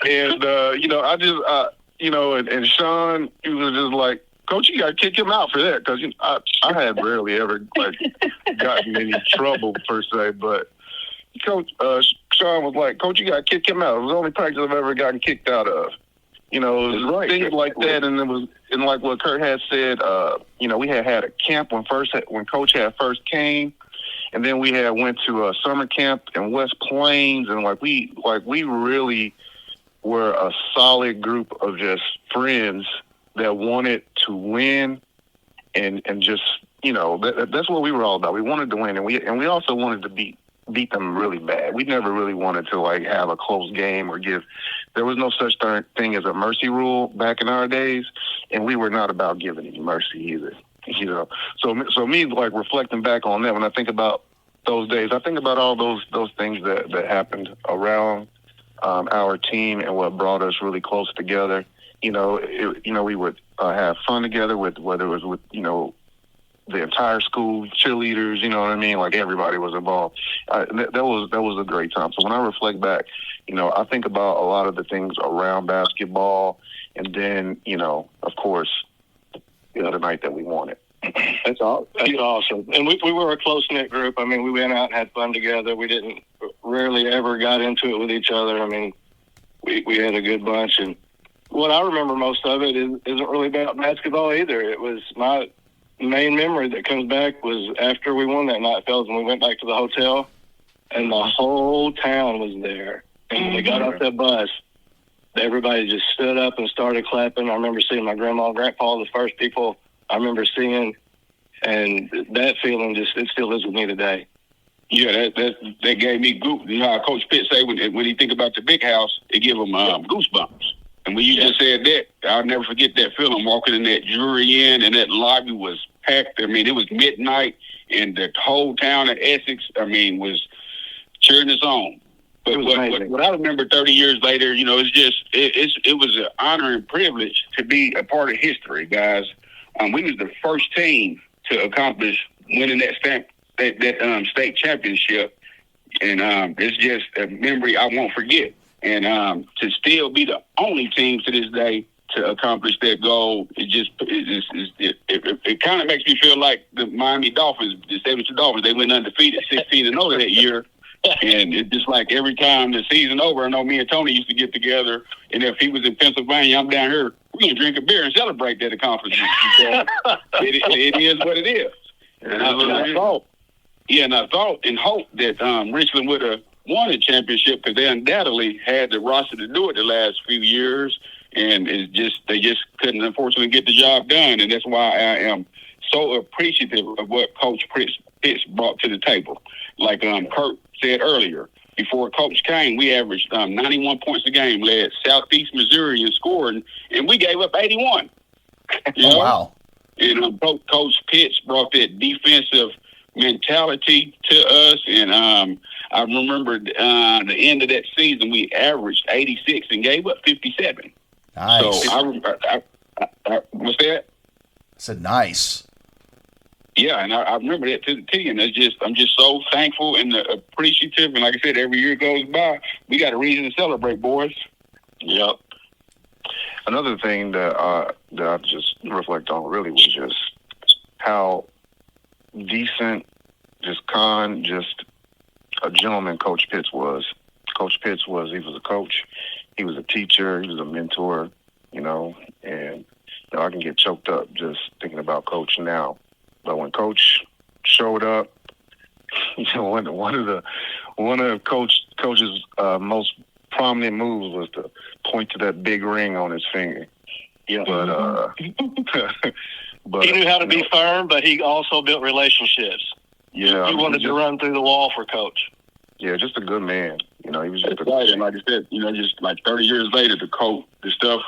Speaker 6: And I just and Sean, he was just like, "Coach, you got to kick him out for that," because I had rarely ever gotten any trouble per se, but Coach Sean was like, "Coach, you got to kick him out." It was the only practice I've ever gotten kicked out of. It was things like that, and like what Kurt had said. We had a camp when Coach had first came, and then we had went to a summer camp in West Plains, and we really were a solid group of just friends that wanted to win and just, that's what we were all about. We wanted to win, and we also wanted to beat them really bad. We never really wanted to like have a close game or there was no such thing as a mercy rule back in our days, and we were not about giving any mercy either. So me, like, reflecting back on that, when I think about those days, I think about all those things that happened around our team and what brought us really close together. We would have fun together with, whether it was with, the entire school, cheerleaders, you know what I mean? Like, everybody was involved. That was a great time. So when I reflect back, I think about a lot of the things around basketball, and then, of course, the night that we won it.
Speaker 8: That's awesome. And we were a close-knit group. I mean, we went out and had fun together. We rarely ever got into it with each other. I mean, we had a good bunch. And what I remember most of it isn't really about basketball either. It was my main memory that comes back was after we won that night, fellas, and we went back to the hotel, and the whole town was there. And when we got off that bus, everybody just stood up and started clapping. I remember seeing my grandma and grandpa, the first people I remember seeing, and that feeling it still is with me today.
Speaker 5: Yeah, that gave me goose. You know how Coach Pitt say when he think about the big house, it give him goosebumps. And when you just said that, I'll never forget that feeling walking in that jury inn, and that lobby was packed. I mean, it was midnight, and the whole town of Essex, was cheering us on. But what I remember 30 years later, it was an honor and privilege to be a part of history, guys. We was the first team to accomplish winning that state championship, and it's just a memory I won't forget. And to still be the only team to this day to accomplish that goal, it kind of makes me feel like the Miami Dolphins, the 72 Dolphins. They went undefeated, 16-0 that year. And it's just like every time the season over, I know me and Tony used to get together, and if he was in Pennsylvania, I'm down here, we're going to drink a beer and celebrate that accomplishment. It is what it is. And I thought and hoped that Richland would have won a championship, because they undoubtedly had the roster to do it the last few years, and they just couldn't, unfortunately, get the job done. And that's why I am so appreciative of what Coach Pitts brought to the table. Like Kurt said earlier, before Coach came, we averaged 91 points a game, led Southeast Missouri in scoring, and we gave up 81.
Speaker 1: Wow.
Speaker 5: And Coach Pitts brought that defensive mentality to us, and I remember the end of that season, we averaged 86 and gave up 57.
Speaker 1: Nice.
Speaker 5: So what's that?
Speaker 1: I said nice.
Speaker 5: Yeah, and I remember that to the T, and I'm just so thankful and appreciative. And like I said, every year goes by, we got a reason to celebrate, boys.
Speaker 6: Yep. Another thing that I just reflect on really was just how decent, just a gentleman Coach Pitts was. Coach Pitts he was a coach, he was a teacher, he was a mentor, and I can get choked up just thinking about Coach now. But when Coach showed up, one of Coach's most prominent moves was to point to that big ring on his finger.
Speaker 8: Yeah.
Speaker 6: But
Speaker 8: he knew how to be firm, but he also built relationships.
Speaker 6: Yeah,
Speaker 8: he wanted to run through the wall for Coach.
Speaker 6: Yeah, just a good man. He was just
Speaker 5: and like I said, just like 30 years later, the stuff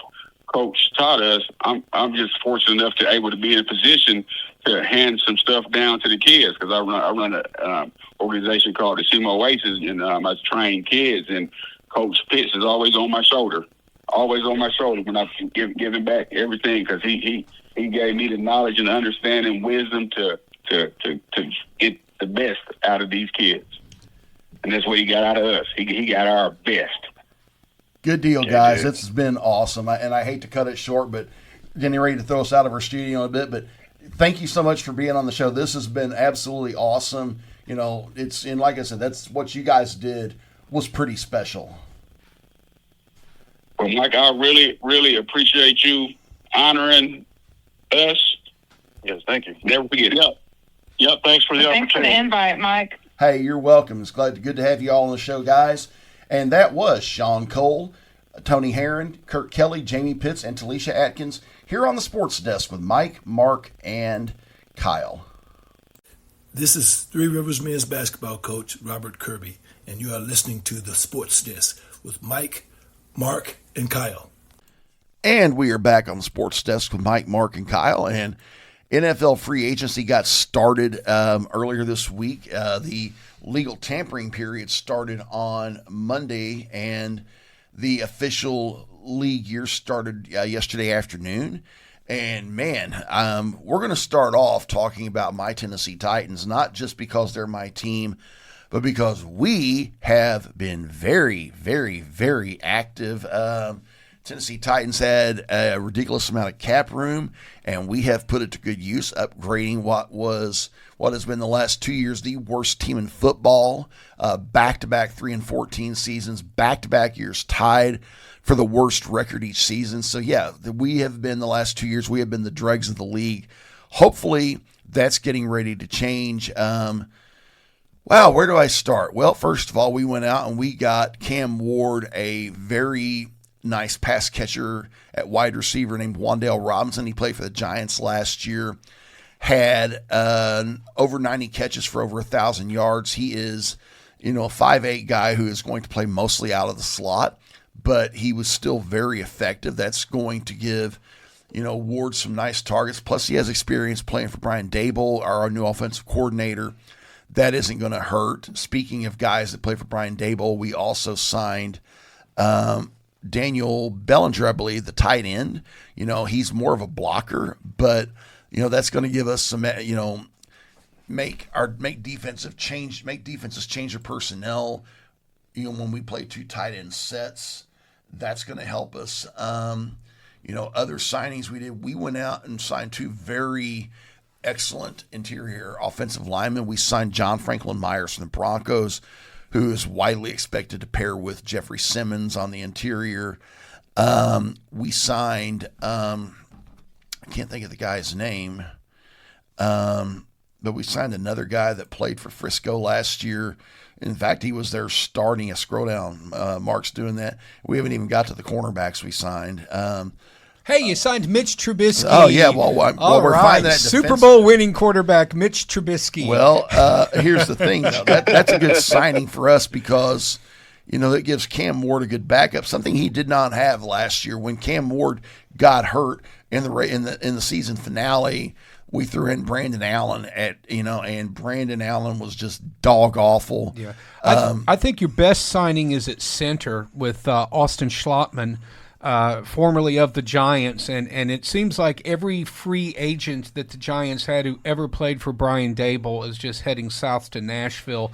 Speaker 5: Coach taught us, I'm just fortunate enough to able to be in a position to hand some stuff down to the kids, because I run an organization called the SEMO Oasis, and I train kids, and Coach Pitts is always on my shoulder when I'm giving back everything, because he gave me the knowledge and understanding, wisdom to get the best out of these kids, and that's what he got out of us. He got our best.
Speaker 1: Good deal, guys. This has been awesome, and I hate to cut it short, but getting ready to throw us out of our studio in a bit. But thank you so much for being on the show. This has been absolutely awesome. And like I said, that's what you guys did was pretty special.
Speaker 5: Well, Mike, I really, really appreciate you honoring us.
Speaker 6: Yes, thank you.
Speaker 5: Never forget it.
Speaker 8: Yep. Thanks for the opportunity.
Speaker 9: Thanks for the invite, Mike.
Speaker 1: Hey, you're welcome. It's good to have you all on the show, guys. And that was Sean Cole, Tony Herron, Kurt Kelly, Jamie Pitts, and Talisha Atkins here on the Sports Desk with Mike, Mark, and Kyle.
Speaker 10: This is Three Rivers men's basketball coach Robert Kirby, and you are listening to the Sports Desk with Mike, Mark, and Kyle.
Speaker 1: And we are back on the Sports Desk with Mike, Mark, and Kyle. And NFL free agency got started earlier this week. The legal tampering period started on Monday, and the official league year started yesterday afternoon. And man, we're going to start off talking about my Tennessee Titans, not just because they're my team, but because we have been very, very, very active. Tennessee Titans had a ridiculous amount of cap room, and we have put it to good use, upgrading what has been the last 2 years the worst team in football, back-to-back 3-14 seasons, back-to-back years tied for the worst record each season. So, yeah, we have been the last 2 years, we have been the dregs of the league. Hopefully, that's getting ready to change. Wow, where do I start? Well, first of all, we went out and we got Cam Ward, a very nice pass catcher at wide receiver named Wan'Dale Robinson. He played for the Giants last year, had over 90 catches for over 1,000 yards. He is, a 5'8" guy who is going to play mostly out of the slot, but he was still very effective. That's going to give, Ward some nice targets. Plus, he has experience playing for Brian Daboll, our new offensive coordinator. That isn't going to hurt. Speaking of guys that play for Brian Daboll, we also signed Daniel Bellinger, I believe, the tight end. He's more of a blocker, but that's going to give us some, make defenses change their personnel. When we play two tight end sets, that's going to help us. Other signings we did, we went out and signed two very excellent interior offensive linemen. We signed John Franklin Myers from the Broncos, who is widely expected to pair with Jeffrey Simmons on the interior. We signed, I can't think of the guy's name, but we signed another guy that played for Frisco last year. In fact, he was there starting a scroll down. Mark's doing that. We haven't even got to the cornerbacks we signed.
Speaker 2: Hey, you signed Mitch Trubisky.
Speaker 1: Oh, yeah. Well, we're finding that
Speaker 2: Super Bowl winning quarterback, Mitch Trubisky.
Speaker 1: Well, here's the thing, though. That's a good signing for us because, that gives Cam Ward a good backup, something he did not have last year. When Cam Ward got hurt in the season finale, we threw in Brandon Allen and Brandon Allen was just dog awful.
Speaker 2: Yeah, I think your best signing is at center with Austin Schlottman, formerly of the Giants, and it seems like every free agent that the Giants had who ever played for Brian Daboll is just heading south to Nashville.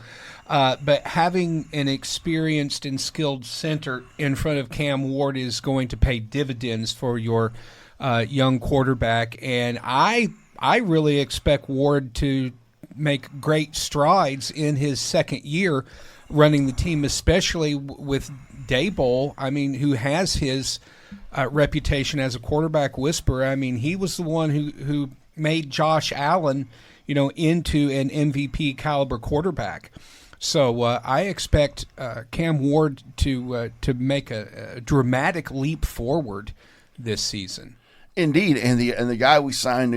Speaker 2: But having an experienced and skilled center in front of Cam Ward is going to pay dividends for your young quarterback, and I really expect Ward to make great strides in his second year running the team, especially with Daboll, who has his reputation as a quarterback whisperer. He was the one who made Josh Allen, into an MVP caliber quarterback. So I expect Cam Ward to make a dramatic leap forward this season.
Speaker 1: Indeed, and the guy we signed,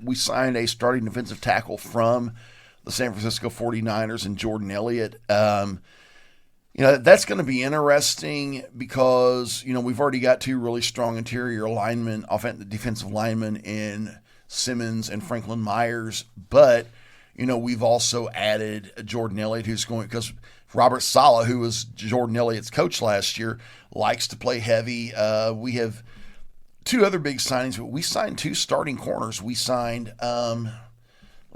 Speaker 1: we signed a starting defensive tackle from the San Francisco 49ers and Jordan Elliott. That's going to be interesting because, we've already got two really strong interior linemen, defensive linemen in Simmons and Franklin Myers. But, we've also added Jordan Elliott, who's going, because Robert Saleh, who was Jordan Elliott's coach last year, likes to play heavy. We have two other big signings. We signed two starting corners. We signed, let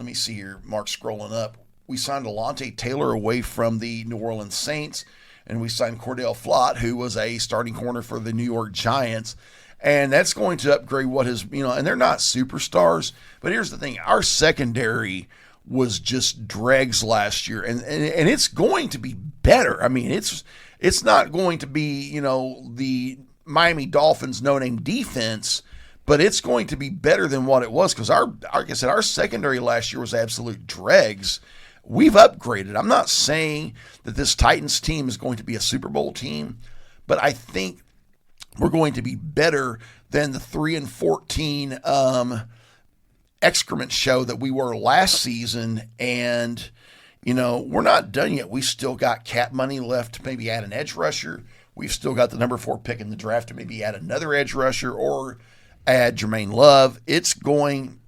Speaker 1: me see here, Mark's scrolling up. We signed Alontae Taylor away from the New Orleans Saints, and we signed Cordell Flott, who was a starting corner for the New York Giants. And that's going to upgrade what is, and they're not superstars, but here's the thing. Our secondary was just dregs last year, and it's going to be better. It's not going to be, the Miami Dolphins no-name defense, but it's going to be better than what it was because, like I said, our secondary last year was absolute dregs. We've upgraded. I'm not saying that this Titans team is going to be a Super Bowl team, but I think we're going to be better than the 3-14 excrement show that we were last season. And, we're not done yet. We still got cap money left to maybe add an edge rusher. We've still got the number 4 pick in the draft to maybe add another edge rusher or add Jermaine Love. It's going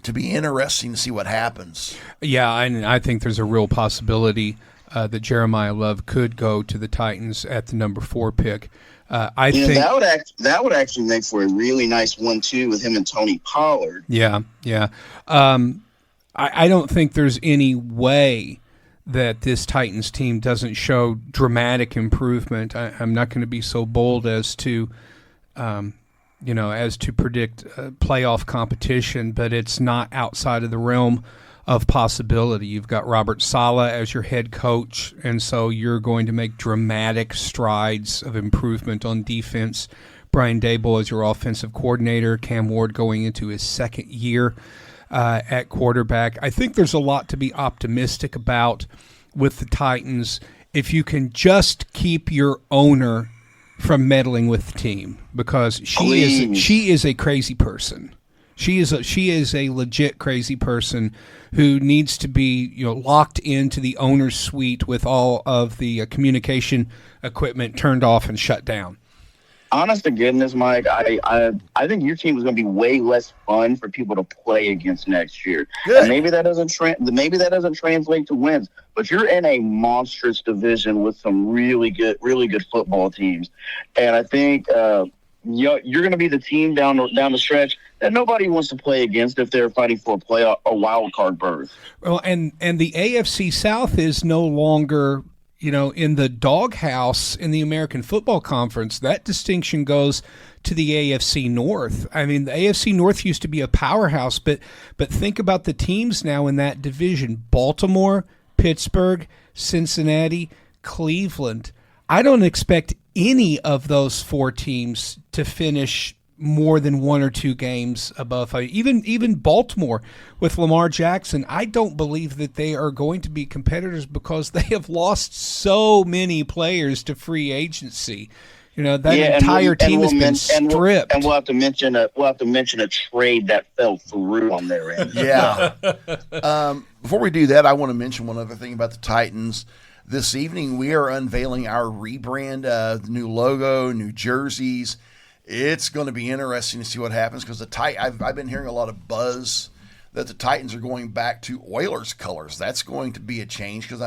Speaker 1: to be interesting to see what happens.
Speaker 2: Yeah, and I think there's a real possibility that Jeremiah Love could go to the Titans at the number 4 pick. I think
Speaker 3: that would actually make for a really nice 1-2 with him and Tony Pollard.
Speaker 2: Yeah. I don't think there's any way that this Titans team doesn't show dramatic improvement. I'm not going to be so bold as to, as to predict playoff competition, but it's not outside of the realm of possibility. You've got Robert Saleh as your head coach, and so you're going to make dramatic strides of improvement on defense. Brian Daboll as your offensive coordinator, Cam Ward going into his second year at quarterback. I think there's a lot to be optimistic about with the Titans if you can just keep your owner from meddling with the team, because she is a crazy person. She is a legit crazy person who needs to be locked into the owner's suite with all of the communication equipment turned off and shut down.
Speaker 3: Honest to goodness, Mike, I think your team is going to be way less fun for people to play against next year. And maybe that doesn't translate to wins, but you're in a monstrous division with some really good football teams, and I think you're going to be the team down the stretch that nobody wants to play against if they're fighting for a wild card berth.
Speaker 2: Well, and the AFC South is no longer in the doghouse in the American Football Conference. That distinction goes to the AFC North. I mean, the AFC North used to be a powerhouse, but think about the teams now in that division: Baltimore, Pittsburgh, Cincinnati, Cleveland. I don't expect any of those 4 teams to finish more than 1 or 2 games above. Even Baltimore with Lamar Jackson, I don't believe that they are going to be competitors because they have lost so many players to free agency. Entire team has been stripped.
Speaker 3: And we'll have to mention a trade that fell through on their end.
Speaker 1: Yeah. Before we do that, I want to mention one other thing about the Titans. This evening, we are unveiling our rebrand, the new logo, new jerseys. It's going to be interesting to see what happens because I've been hearing a lot of buzz that the Titans are going back to Oilers colors. That's going to be a change because,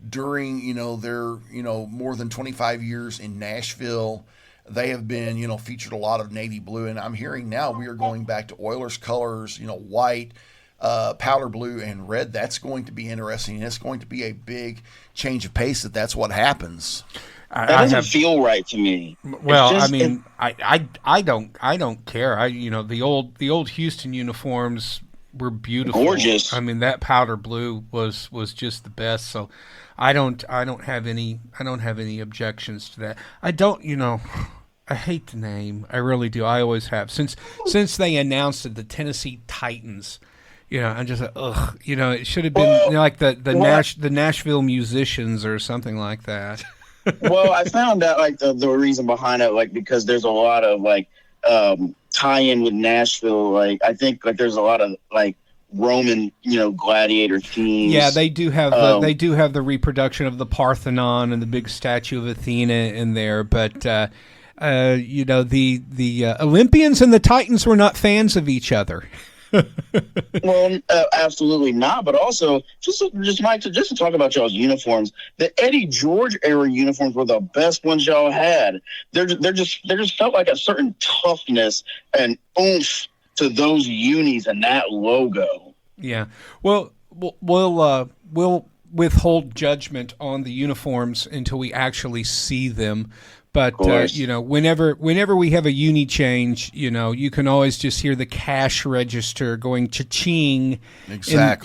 Speaker 1: during, their, more than 25 years in Nashville, they have been, featured a lot of navy blue. And I'm hearing now we are going back to Oilers colors, white, powder blue, and red. That's going to be interesting. And it's going to be a big change of pace that's what happens.
Speaker 3: That doesn't feel right to me.
Speaker 2: Well, I don't care. The old Houston uniforms were beautiful,
Speaker 3: gorgeous.
Speaker 2: That powder blue was just the best. So I don't have any objections to that. I hate the name. I really do. I always have since they announced it, the Tennessee Titans. I'm just like, ugh. It should have been like the Nashville Musicians or something like that.
Speaker 3: Well, I found out the reason behind it, because there's a lot of tie-in with Nashville. I think there's a lot of Roman, gladiator themes.
Speaker 2: Yeah, they do have the reproduction of the Parthenon and the big statue of Athena in there. But the Olympians and the Titans were not fans of each other.
Speaker 3: Well, absolutely not. But also, just to talk about y'all's uniforms, the Eddie George era uniforms were the best ones y'all had. There just felt like a certain toughness and oomph to those unis and that logo. Yeah.
Speaker 2: Well, we'll withhold judgment on the uniforms until we actually see them. But, whenever we have a uni change, you can always just hear the cash register going cha-ching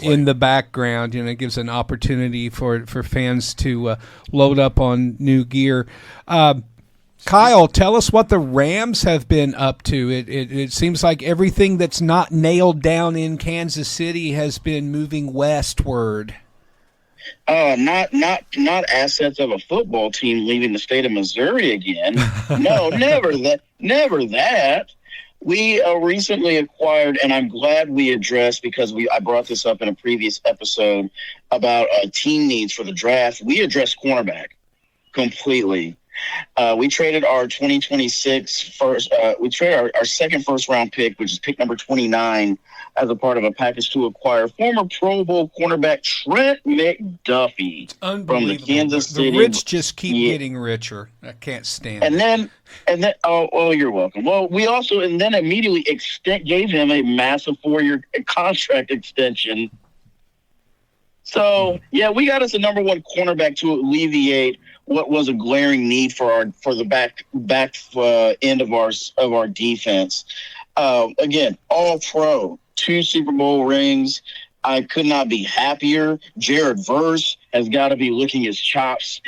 Speaker 2: in the background. It gives an opportunity for fans to load up on new gear. Kyle, tell us what the Rams have been up to. It seems like everything that's not nailed down in Kansas City has been moving westward.
Speaker 3: Not assets of a football team leaving the state of Missouri again. No, never that. We recently acquired, and I'm glad we addressed, because I brought this up in a previous episode about team needs for the draft. We addressed cornerback completely. We traded our 2026 first. We traded our second first-round pick, which is pick number 29, as a part of a package to acquire former Pro Bowl cornerback Trent McDuffie from the Kansas City.
Speaker 2: The rich just keep getting richer. I can't stand it.
Speaker 3: And then, oh, you're welcome. Well, we also, and then immediately gave him a massive 4-year contract extension. So, yeah, we got us a number one cornerback to alleviate what was a glaring need for the back end of our defense. Again, all pro, 2 Super Bowl rings. I could not be happier. Jared Verse has got to be licking his chops,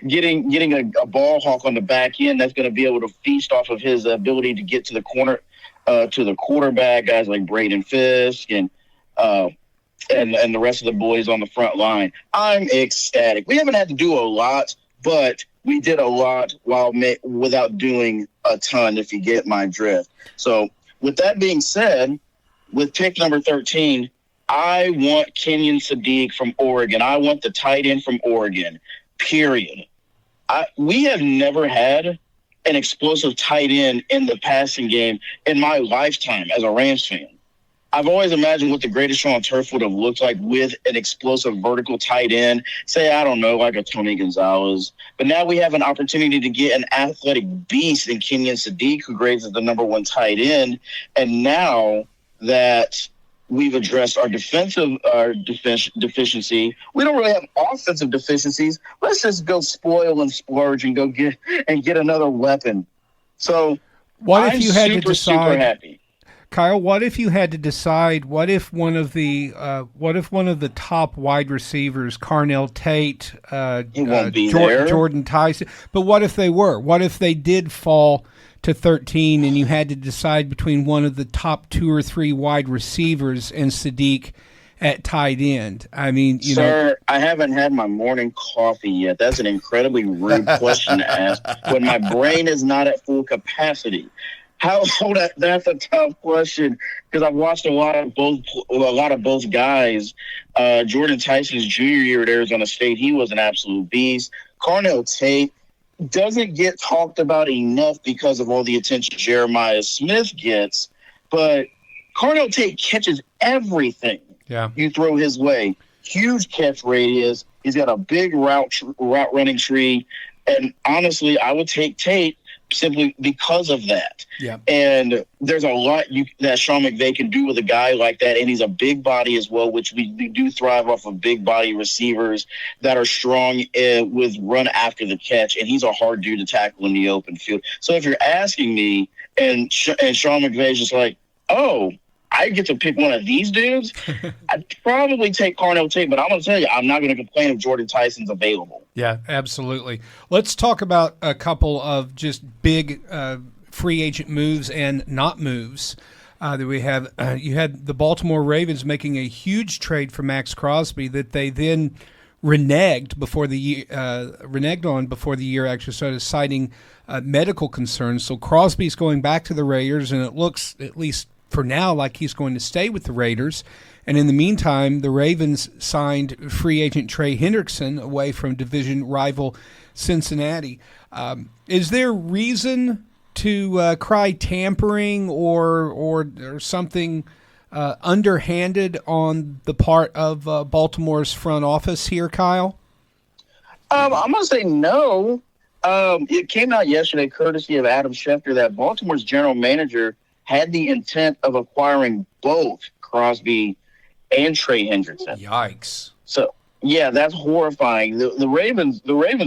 Speaker 3: getting a ball hawk on the back end that's going to be able to feast off of his ability to get to the corner, to the quarterback, guys like Braden Fisk and the rest of the boys on the front line. I'm ecstatic. We haven't had to do a lot, but we did a lot without doing a ton, if you get my drift. So with that being said, with pick number 13, I want Kenyon Sadiq from Oregon. I want the tight end from Oregon, period. We have never had an explosive tight end in the passing game in my lifetime as a Rams fan. I've always imagined what the greatest show on turf would have looked like with an explosive vertical tight end, say, I don't know, like a Tony Gonzalez. But now we have an opportunity to get an athletic beast in Kenyon Sadiq, who grades as the number one tight end. And now that we've addressed our deficiency, we don't really have offensive deficiencies. Let's just go spoil and splurge and go get another weapon. So
Speaker 2: what if you had to decide?
Speaker 3: Super happy.
Speaker 2: Kyle, what if you had to decide? What if one of the top wide receivers, Carnell Tate, Jordan Tyson, but what if they were? What if they did fall to 13, and you had to decide between one of the top 2 or 3 wide receivers and Sadiq at tight end? I mean,
Speaker 3: Sir, I haven't had my morning coffee yet. That's an incredibly rude question to ask when my brain is not at full capacity. That's a tough question, because I've watched a lot of both guys. Jordan Tyson's junior year at Arizona State, he was an absolute beast. Carnell Tate doesn't get talked about enough because of all the attention Jeremiah Smith gets, but Carnell Tate catches everything you throw his way. Huge catch radius. He's got a big route running tree, and honestly, I would take Tate simply because of that. Yeah. And there's a lot that Sean McVay can do with a guy like that, and he's a big body as well, which we do thrive off of big body receivers that are strong with run after the catch, and he's a hard dude to tackle in the open field. So if you're asking me, and Sean McVay's just like, oh, I get to pick one of these dudes, I'd probably take Carnell Tate, but I'm going to tell you, I'm not going to complain if Jordan Tyson's available.
Speaker 2: Yeah, absolutely. Let's talk about a couple of just big free agent moves and not moves that we have. You had the Baltimore Ravens making a huge trade for Max Crosby that they then reneged on before the year actually started, citing medical concerns. So Crosby's going back to the Raiders, and it looks, at least for now, like he's going to stay with the Raiders. And in the meantime, the Ravens signed free agent Trey Hendrickson away from division rival Cincinnati. Is there reason to cry tampering or something underhanded on the part of Baltimore's front office here, Kyle?
Speaker 3: I'm going to say no. It came out yesterday, courtesy of Adam Schefter, that Baltimore's general manager had the intent of acquiring both Crosby and Trey Hendrickson.
Speaker 2: Yikes.
Speaker 3: So, yeah, that's horrifying. The Ravens'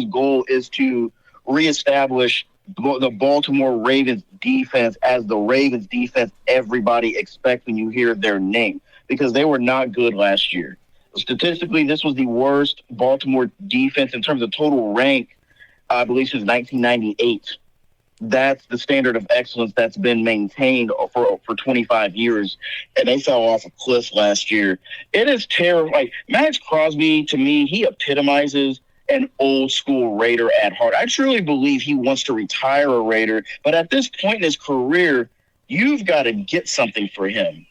Speaker 3: goal is to reestablish the Baltimore Ravens defense as the Ravens defense everybody expects when you hear their name, because they were not good last year. Statistically, this was the worst Baltimore defense in terms of total rank, I believe, since 1998. that's the standard of excellence that's been maintained for 25 years, and they fell off a cliff last year. It is terrible. Like, Max Crosby, to me, he epitomizes an old school Raider at heart. I truly believe he wants to retire a Raider, but at this point in his career, you've got to get something for him.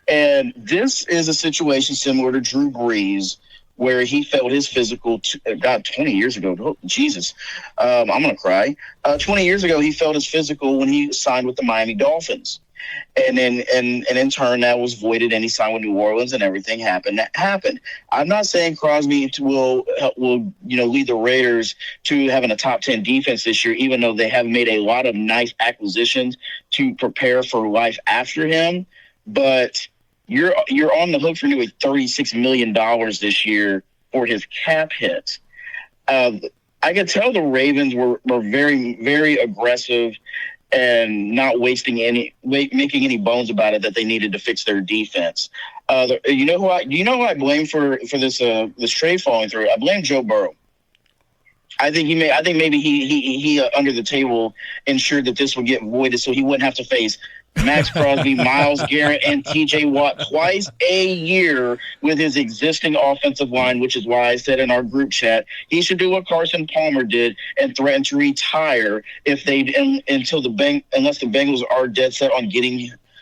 Speaker 3: And this is a situation similar to Drew Brees, where he failed his physical, 20 years ago. Oh, Jesus, I'm going to cry. 20 years ago, he failed his physical when he signed with the Miami Dolphins. And then, and in turn, that was voided, and he signed with New Orleans, and everything happened. That happened. I'm not saying Crosby will lead the Raiders to having a top 10 defense this year, even though they have made a lot of nice acquisitions to prepare for life after him. But you're on the hook for nearly $36 million this year for his cap hit. I could tell the Ravens were very, very aggressive and not making any bones about it that they needed to fix their defense. You know who I blame for this trade falling through? I blame Joe Burrow. I think maybe he under the table ensured that this would get voided so he wouldn't have to face Max Crosby, Myles Garrett, and T.J. Watt twice a year with his existing offensive line, which is why I said in our group chat he should do what Carson Palmer did and threaten to retire unless the Bengals are dead set on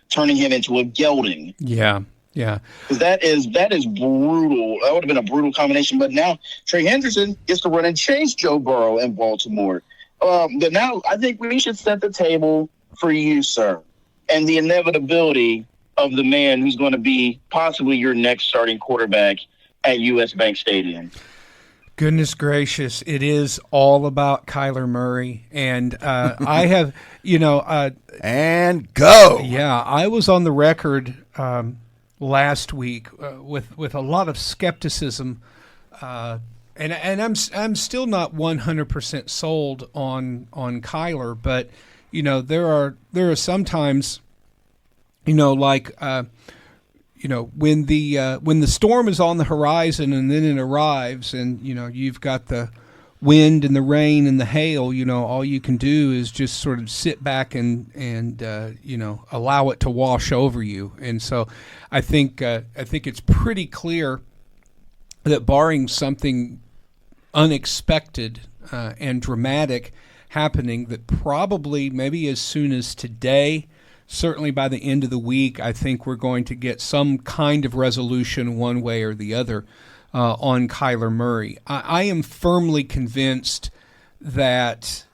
Speaker 3: turning him into a gelding.
Speaker 2: Yeah. Yeah,
Speaker 3: because that is brutal. That would have been a brutal combination. But now Trey Hendrickson gets to run and chase Joe Burrow in Baltimore. But now I think we should set the table for you, sir, and the inevitability of the man who's going to be possibly your next starting quarterback at U.S. Bank Stadium.
Speaker 2: Goodness gracious, it is all about Kyler Murray. And I have,
Speaker 1: and go.
Speaker 2: Yeah, I was on the record last week with a lot of skepticism, and I'm still not 100% sold on Kyler, but there are sometimes when the storm is on the horizon and then it arrives, and you've got the wind and the rain and the hail, all you can do is just sort of sit back and allow it to wash over you. And so I think it's pretty clear that barring something unexpected and dramatic happening, that probably maybe as soon as today, certainly by the end of the week, I think we're going to get some kind of resolution one way or the other on Kyler Murray. I am firmly convinced that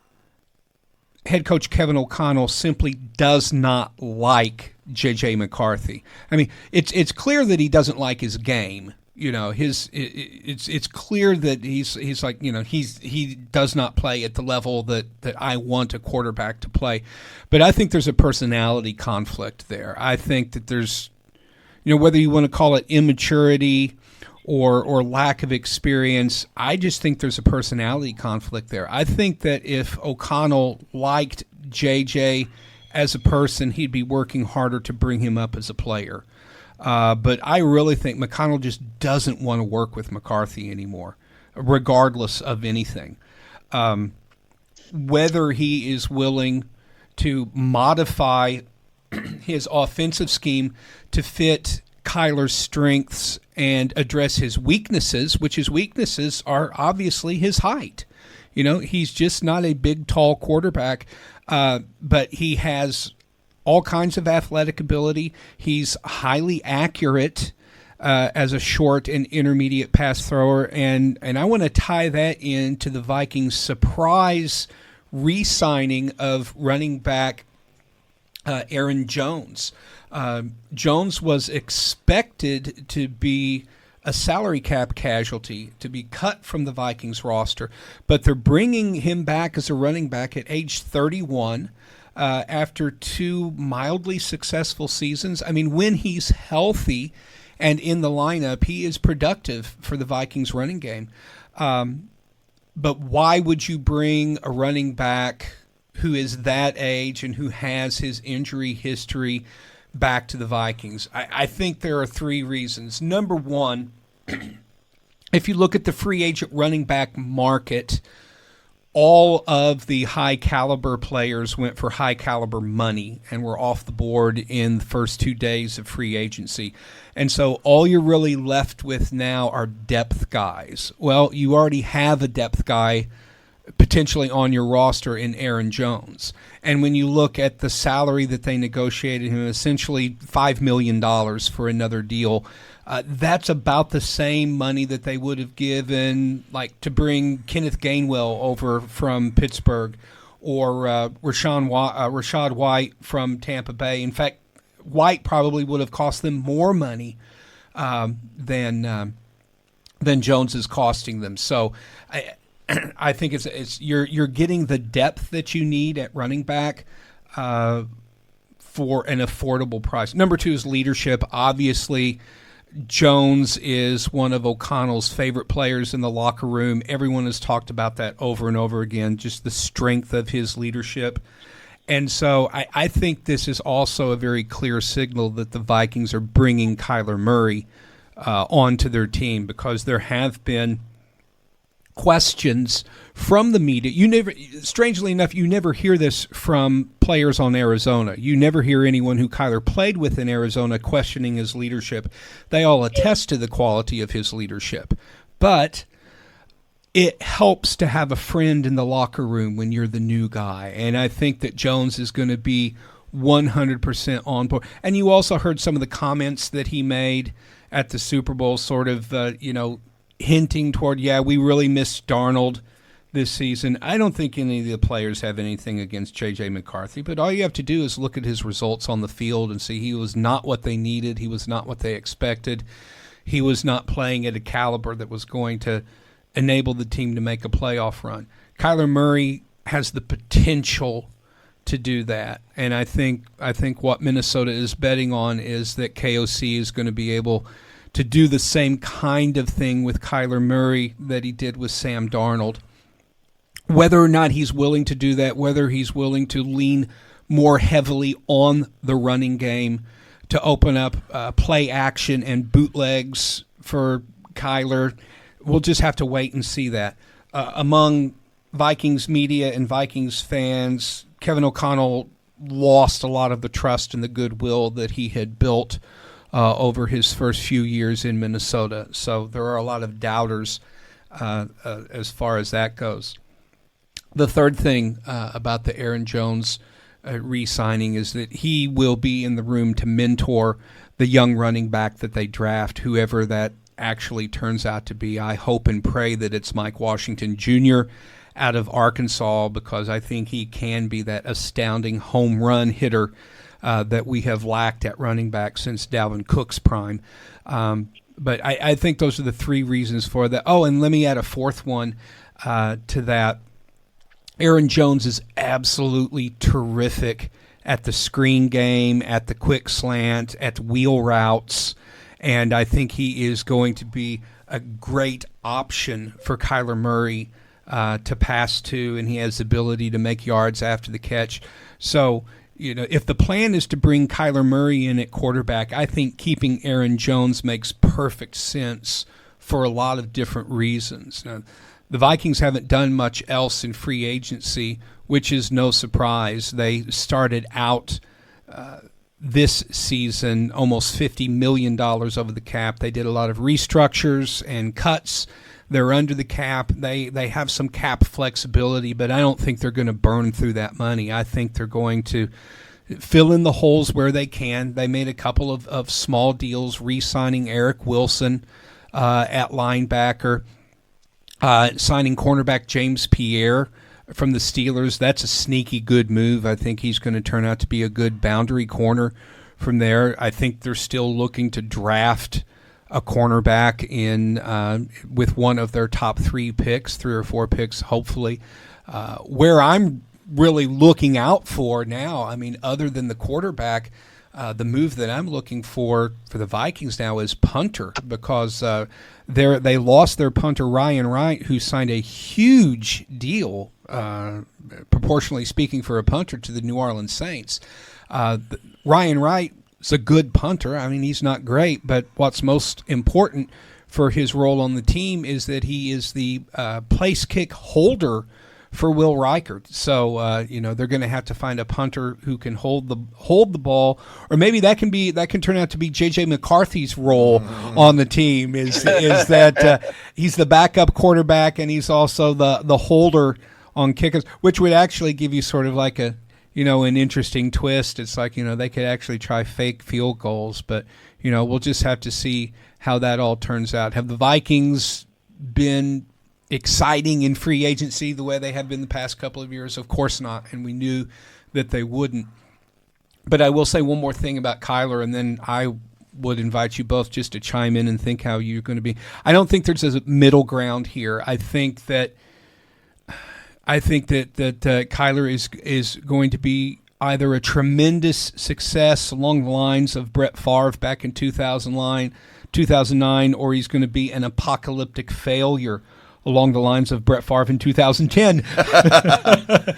Speaker 2: head coach Kevin O'Connell simply does not like J.J. McCarthy. I mean, it's clear that he doesn't like his game. It's clear that he's like, he does not play at the level that I want a quarterback to play. But I think there's a personality conflict there. I think that there's, whether you want to call it immaturity or lack of experience, I just think there's a personality conflict there. I think that if O'Connell liked JJ as a person, he'd be working harder to bring him up as a player. But I really think McConnell just doesn't want to work with McCarthy anymore, regardless of anything. Whether he is willing to modify his offensive scheme to fit Kyler's strengths and address his weaknesses, which his weaknesses are obviously his height. He's just not a big, tall quarterback, but he has all kinds of athletic ability. He's highly accurate as a short and intermediate pass thrower, and I want to tie that into the Vikings' surprise re-signing of running back Aaron Jones. Jones was expected to be a salary cap casualty, to be cut from the Vikings roster, but they're bringing him back as a running back at age 31 after 2 mildly successful seasons. I mean, when he's healthy and in the lineup, he is productive for the Vikings running game. But why would you bring a running back who is that age and who has his injury history back to the Vikings? I think there are 3 reasons. Number one, if you look at the free agent running back market, all of the high-caliber players went for high-caliber money and were off the board in the first 2 days of free agency. And so all you're really left with now are depth guys. Well, you already have a depth guy potentially on your roster in Aaron Jones. And when you look at the salary that they negotiated him, essentially $5 million for another deal, that's about the same money that they would have given, like, to bring Kenneth Gainwell over from Pittsburgh or Rashad White from Tampa Bay. In fact, White probably would have cost them more money than Jones is costing them. So I think it's you're getting the depth that you need at running back for an affordable price. Number 2 is leadership. Obviously, Jones is one of O'Connell's favorite players in the locker room. Everyone has talked about that over and over again, just the strength of his leadership. And so I think this is also a very clear signal that the Vikings are bringing Kyler Murray onto their team, because there have been questions from the media. Strangely enough, you never hear this from players on Arizona. You never hear anyone who Kyler played with in Arizona questioning his leadership. They all attest to the quality of his leadership. But it helps to have a friend in the locker room when you're the new guy. And I think that Jones is going to be 100% on board. And you also heard some of the comments that he made at the Super Bowl, sort of, hinting toward, we really miss Darnold this season. I don't think any of the players have anything against J.J. McCarthy, but all you have to do is look at his results on the field and see he was not what they needed. He was not what they expected. He was not playing at a caliber that was going to enable the team to make a playoff run. Kyler Murray has the potential to do that, and I think what Minnesota is betting on is that KOC is going to be able to do the same kind of thing with Kyler Murray that he did with Sam Darnold. Whether or not he's willing to do that, whether he's willing to lean more heavily on the running game to open up play action and bootlegs for Kyler, we'll just have to wait and see that. Among Vikings media and Vikings fans, Kevin O'Connell lost a lot of the trust and the goodwill that he had built over his first few years in Minnesota. So there are a lot of doubters as far as that goes. The third thing about the Aaron Jones re-signing is that he will be in the room to mentor the young running back that they draft, whoever that actually turns out to be. I hope and pray that it's Mike Washington Jr. out of Arkansas, because I think he can be that astounding home run hitter that we have lacked at running back since Dalvin Cook's prime. But I think those are the 3 reasons for that. Oh, and let me add a fourth one to that. Aaron Jones is absolutely terrific at the screen game, at the quick slant, at wheel routes, and I think he is going to be a great option for Kyler Murray to pass to, and he has the ability to make yards after the catch. So, if the plan is to bring Kyler Murray in at quarterback, I think keeping Aaron Jones makes perfect sense for a lot of different reasons. Now, the Vikings haven't done much else in free agency, which is no surprise. They started out this season almost $50 million over the cap. They did a lot of restructures and cuts. They're under the cap. They have some cap flexibility, but I don't think they're going to burn through that money. I think they're going to fill in the holes where they can. They made a couple of small deals, re-signing Eric Wilson at linebacker, signing cornerback James Pierre from the Steelers. That's a sneaky good move. I think he's going to turn out to be a good boundary corner from there. I think they're still looking to draft a cornerback in with one of their top 3 picks, 3 or 4 picks, hopefully. Where I'm really looking out for now, I mean, other than the quarterback, the move that I'm looking for the Vikings now is punter, because they lost their punter Ryan Wright, who signed a huge deal, proportionally speaking, for a punter to the New Orleans Saints. Ryan Wright is a good punter. I mean, he's not great, but what's most important for his role on the team is that he is the place kick holder for Will Reichert. So they're going to have to find a punter who can hold the ball, or maybe that can turn out to be J.J. McCarthy's role on the team. Is that he's the backup quarterback and he's also the holder on kickers, which would actually give you sort of like an interesting twist. It's like they could actually try fake field goals, but we'll just have to see how that all turns out. Have the Vikings been exciting in free agency the way they have been the past couple of years? Of course not, and we knew that they wouldn't. But I will say one more thing about Kyler, and then I would invite you both just to chime in and think how you're going to be. I don't think there's a middle ground here. I think that Kyler is going to be either a tremendous success along the lines of Brett Favre back in 2009, or he's going to be an apocalyptic failure along the lines of Brett Favre in 2010.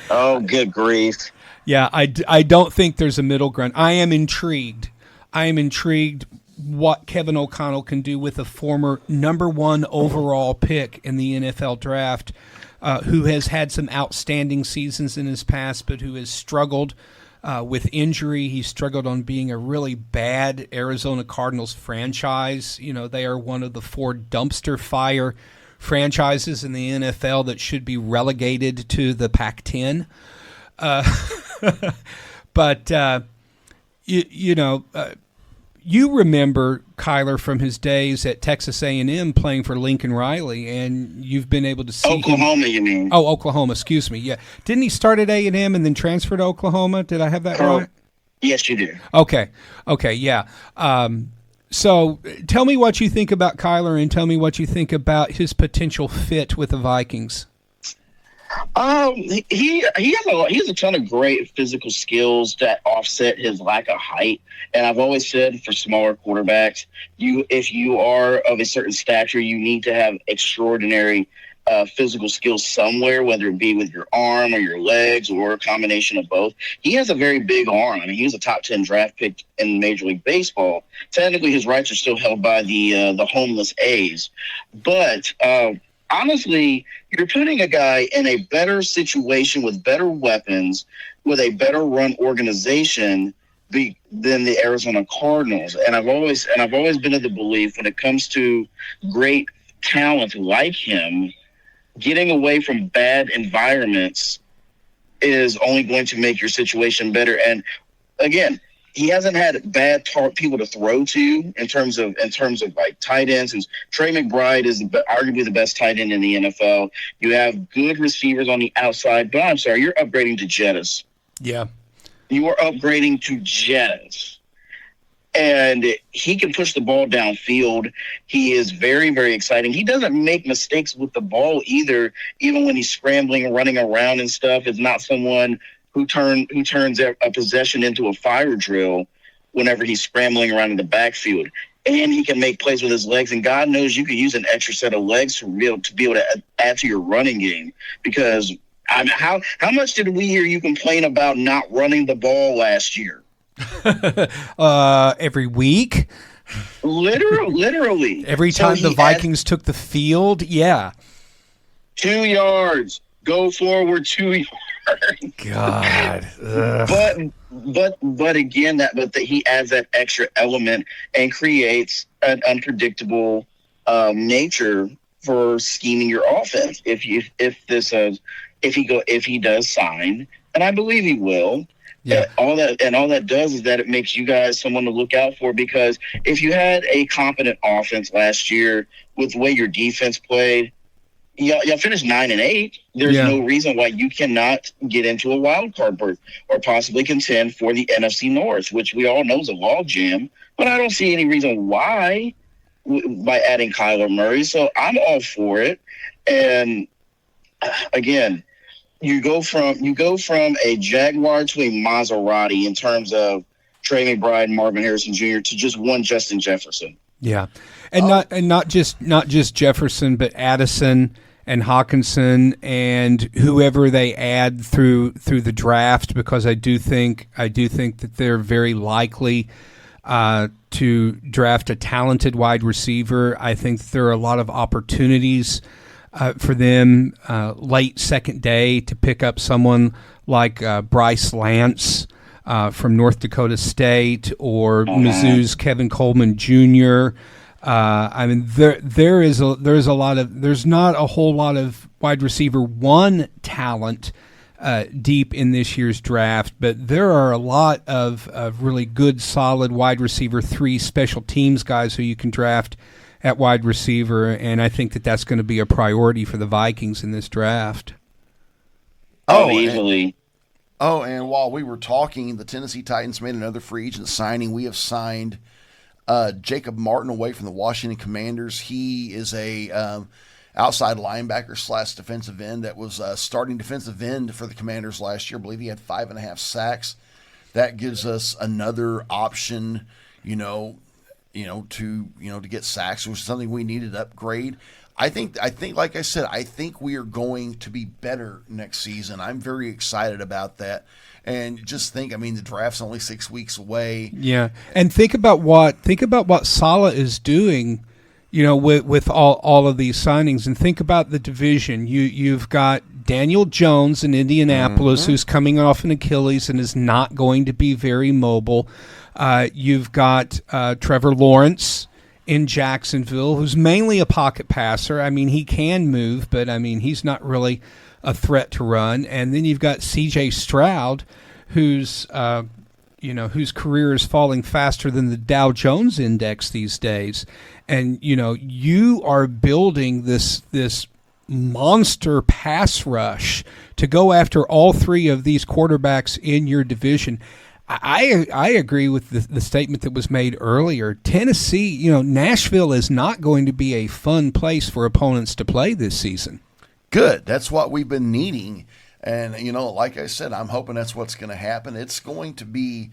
Speaker 3: Oh, good grief.
Speaker 2: Yeah, I don't think there's a middle ground. I am intrigued what Kevin O'Connell can do with a former number 1 overall pick in the NFL draft, who has had some outstanding seasons in his past, but who has struggled with injury. He struggled on being a really bad Arizona Cardinals franchise. They are one of the 4 dumpster fire franchises in the NFL that should be relegated to the Pac-10. But you remember Kyler from his days at Texas A&M playing for Lincoln Riley, and you've been able to see
Speaker 3: Oklahoma, you mean?
Speaker 2: Oh, Oklahoma, excuse me. Yeah. Didn't he start at A&M and then transfer to Oklahoma? Did I have that right?
Speaker 3: Yes, you did.
Speaker 2: Okay, yeah. So tell me what you think about Kyler and tell me what you think about his potential fit with the Vikings.
Speaker 3: He has a ton of great physical skills that offset his lack of height. And I've always said for smaller quarterbacks, if you are of a certain stature, you need to have extraordinary physical skills somewhere, whether it be with your arm or your legs or a combination of both. He has a very big arm. I mean, he was a top 10 draft pick in Major League Baseball. Technically, his rights are still held by the homeless A's. But honestly, you're putting a guy in a better situation with better weapons, with a better run organization than the Arizona Cardinals. And I've always been of the belief when it comes to great talent like him, getting away from bad environments is only going to make your situation better. And again, he hasn't had bad people to throw to in terms of like tight ends. Trey McBride is arguably the best tight end in the NFL. You have good receivers on the outside, but I'm sorry, you're upgrading to Jettis.
Speaker 2: Yeah.
Speaker 3: You are upgrading to Jettis. And he can push the ball downfield. He is very, very exciting. He doesn't make mistakes with the ball either, even when he's scrambling and running around and stuff. It's not someone who turns a possession into a fire drill whenever he's scrambling around in the backfield. And he can make plays with his legs. And God knows you could use an extra set of legs to be able to add to your running game. Because how much did we hear you complain about not running the ball last year?
Speaker 2: Every week.
Speaker 3: Literally.
Speaker 2: Every time the Vikings took the field, yeah.
Speaker 3: 2 yards. Go forward 2 yards.
Speaker 2: God.
Speaker 3: But again, that he adds that extra element and creates an unpredictable nature for scheming your offense. If he does sign, and I believe he will. Yeah. All that does is that it makes you guys someone to look out for, because if you had a competent offense last year with the way your defense played, y'all finished 9-8. There's no reason why you cannot get into a wild card berth or possibly contend for the NFC North, which we all know is a log jam. But I don't see any reason why by adding Kyler Murray. So I'm all for it. And again, you go from a Jaguar to a Maserati in terms of Trey McBride and Marvin Harrison Jr. to just one Justin Jefferson.
Speaker 2: Yeah, and not just Jefferson, but Addison and Hawkinson and whoever they add through the draft, because I do think that they're very likely to draft a talented wide receiver. I think there are a lot of opportunities for them late second day to pick up someone like Bryce Lance from North Dakota State or Mizzou's Kevin Coleman Jr. I mean, there's not a whole lot of wide receiver one talent deep in this year's draft, but there are a lot of really good, solid wide receiver 3 special teams guys who you can draft at wide receiver, and I think that's going to be a priority for the Vikings in this draft.
Speaker 3: Easily.
Speaker 1: And while we were talking, the Tennessee Titans made another free agent signing. We have signed Jacob Martin away from the Washington Commanders. He is a outside linebacker / defensive end that was starting defensive end for the Commanders last year. I believe he had 5.5 sacks. That gives us another option, to get sacks, which is something we needed to upgrade. I think, like I said, I think we are going to be better next season. I'm very excited about that. And just think, the draft's only 6 weeks away.
Speaker 2: Yeah, and think about what Saleh is doing, with all of these signings, and think about the division. You've got Daniel Jones in Indianapolis, who's coming off an Achilles and is not going to be very mobile. You've got Trevor Lawrence in Jacksonville, who's mainly a pocket passer. He can move, but he's not really a threat to run. And then you've got C.J. Stroud, whose career is falling faster than the Dow Jones Index these days. And you are building this monster pass rush to go after all 3 of these quarterbacks in your division. I agree with the statement that was made earlier. Tennessee, Nashville is not going to be a fun place for opponents to play this season.
Speaker 1: Good. That's what we've been needing. And, like I said, I'm hoping that's what's going to happen. It's going to be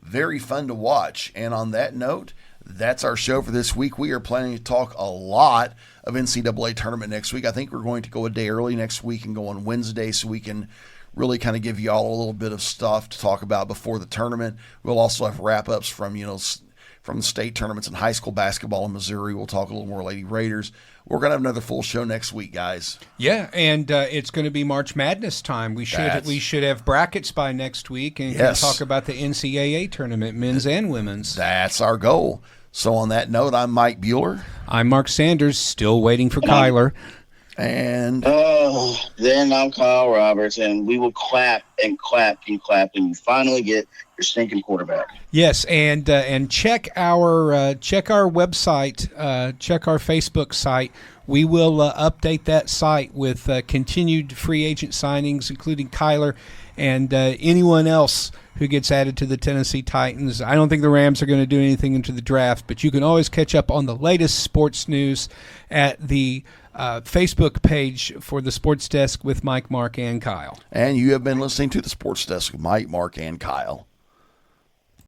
Speaker 1: very fun to watch. And on that note, that's our show for this week. We are planning to talk a lot of NCAA tournament next week. I think we're going to go a day early next week and go on Wednesday so we can really kind of give you all a little bit of stuff to talk about before the tournament. We'll also have wrap-ups from the state tournaments in high school basketball in Missouri. We'll talk a little more Lady Raiders. We're going to have another full show next week, guys.
Speaker 2: Yeah, and it's going to be March Madness time. We should have brackets by next week and can talk about the NCAA tournament, men's and women's.
Speaker 1: That's our goal. So on that note, I'm Mike Bueller.
Speaker 2: I'm Mark Sanders, still waiting for Kyler.
Speaker 1: And
Speaker 3: then I'm Kyle Roberts, and we will clap and clap and clap, and you finally get your stinking quarterback.
Speaker 2: Yes, and check our website, check our Facebook site. We will update that site with continued free agent signings, including Kyler and anyone else who gets added to the Tennessee Titans. I don't think the Rams are going to do anything into the draft, but you can always catch up on the latest sports news at the Facebook page for the Sports Desk with Mike, Mark, and Kyle.
Speaker 1: And you have been listening to the Sports Desk with Mike, Mark, and Kyle.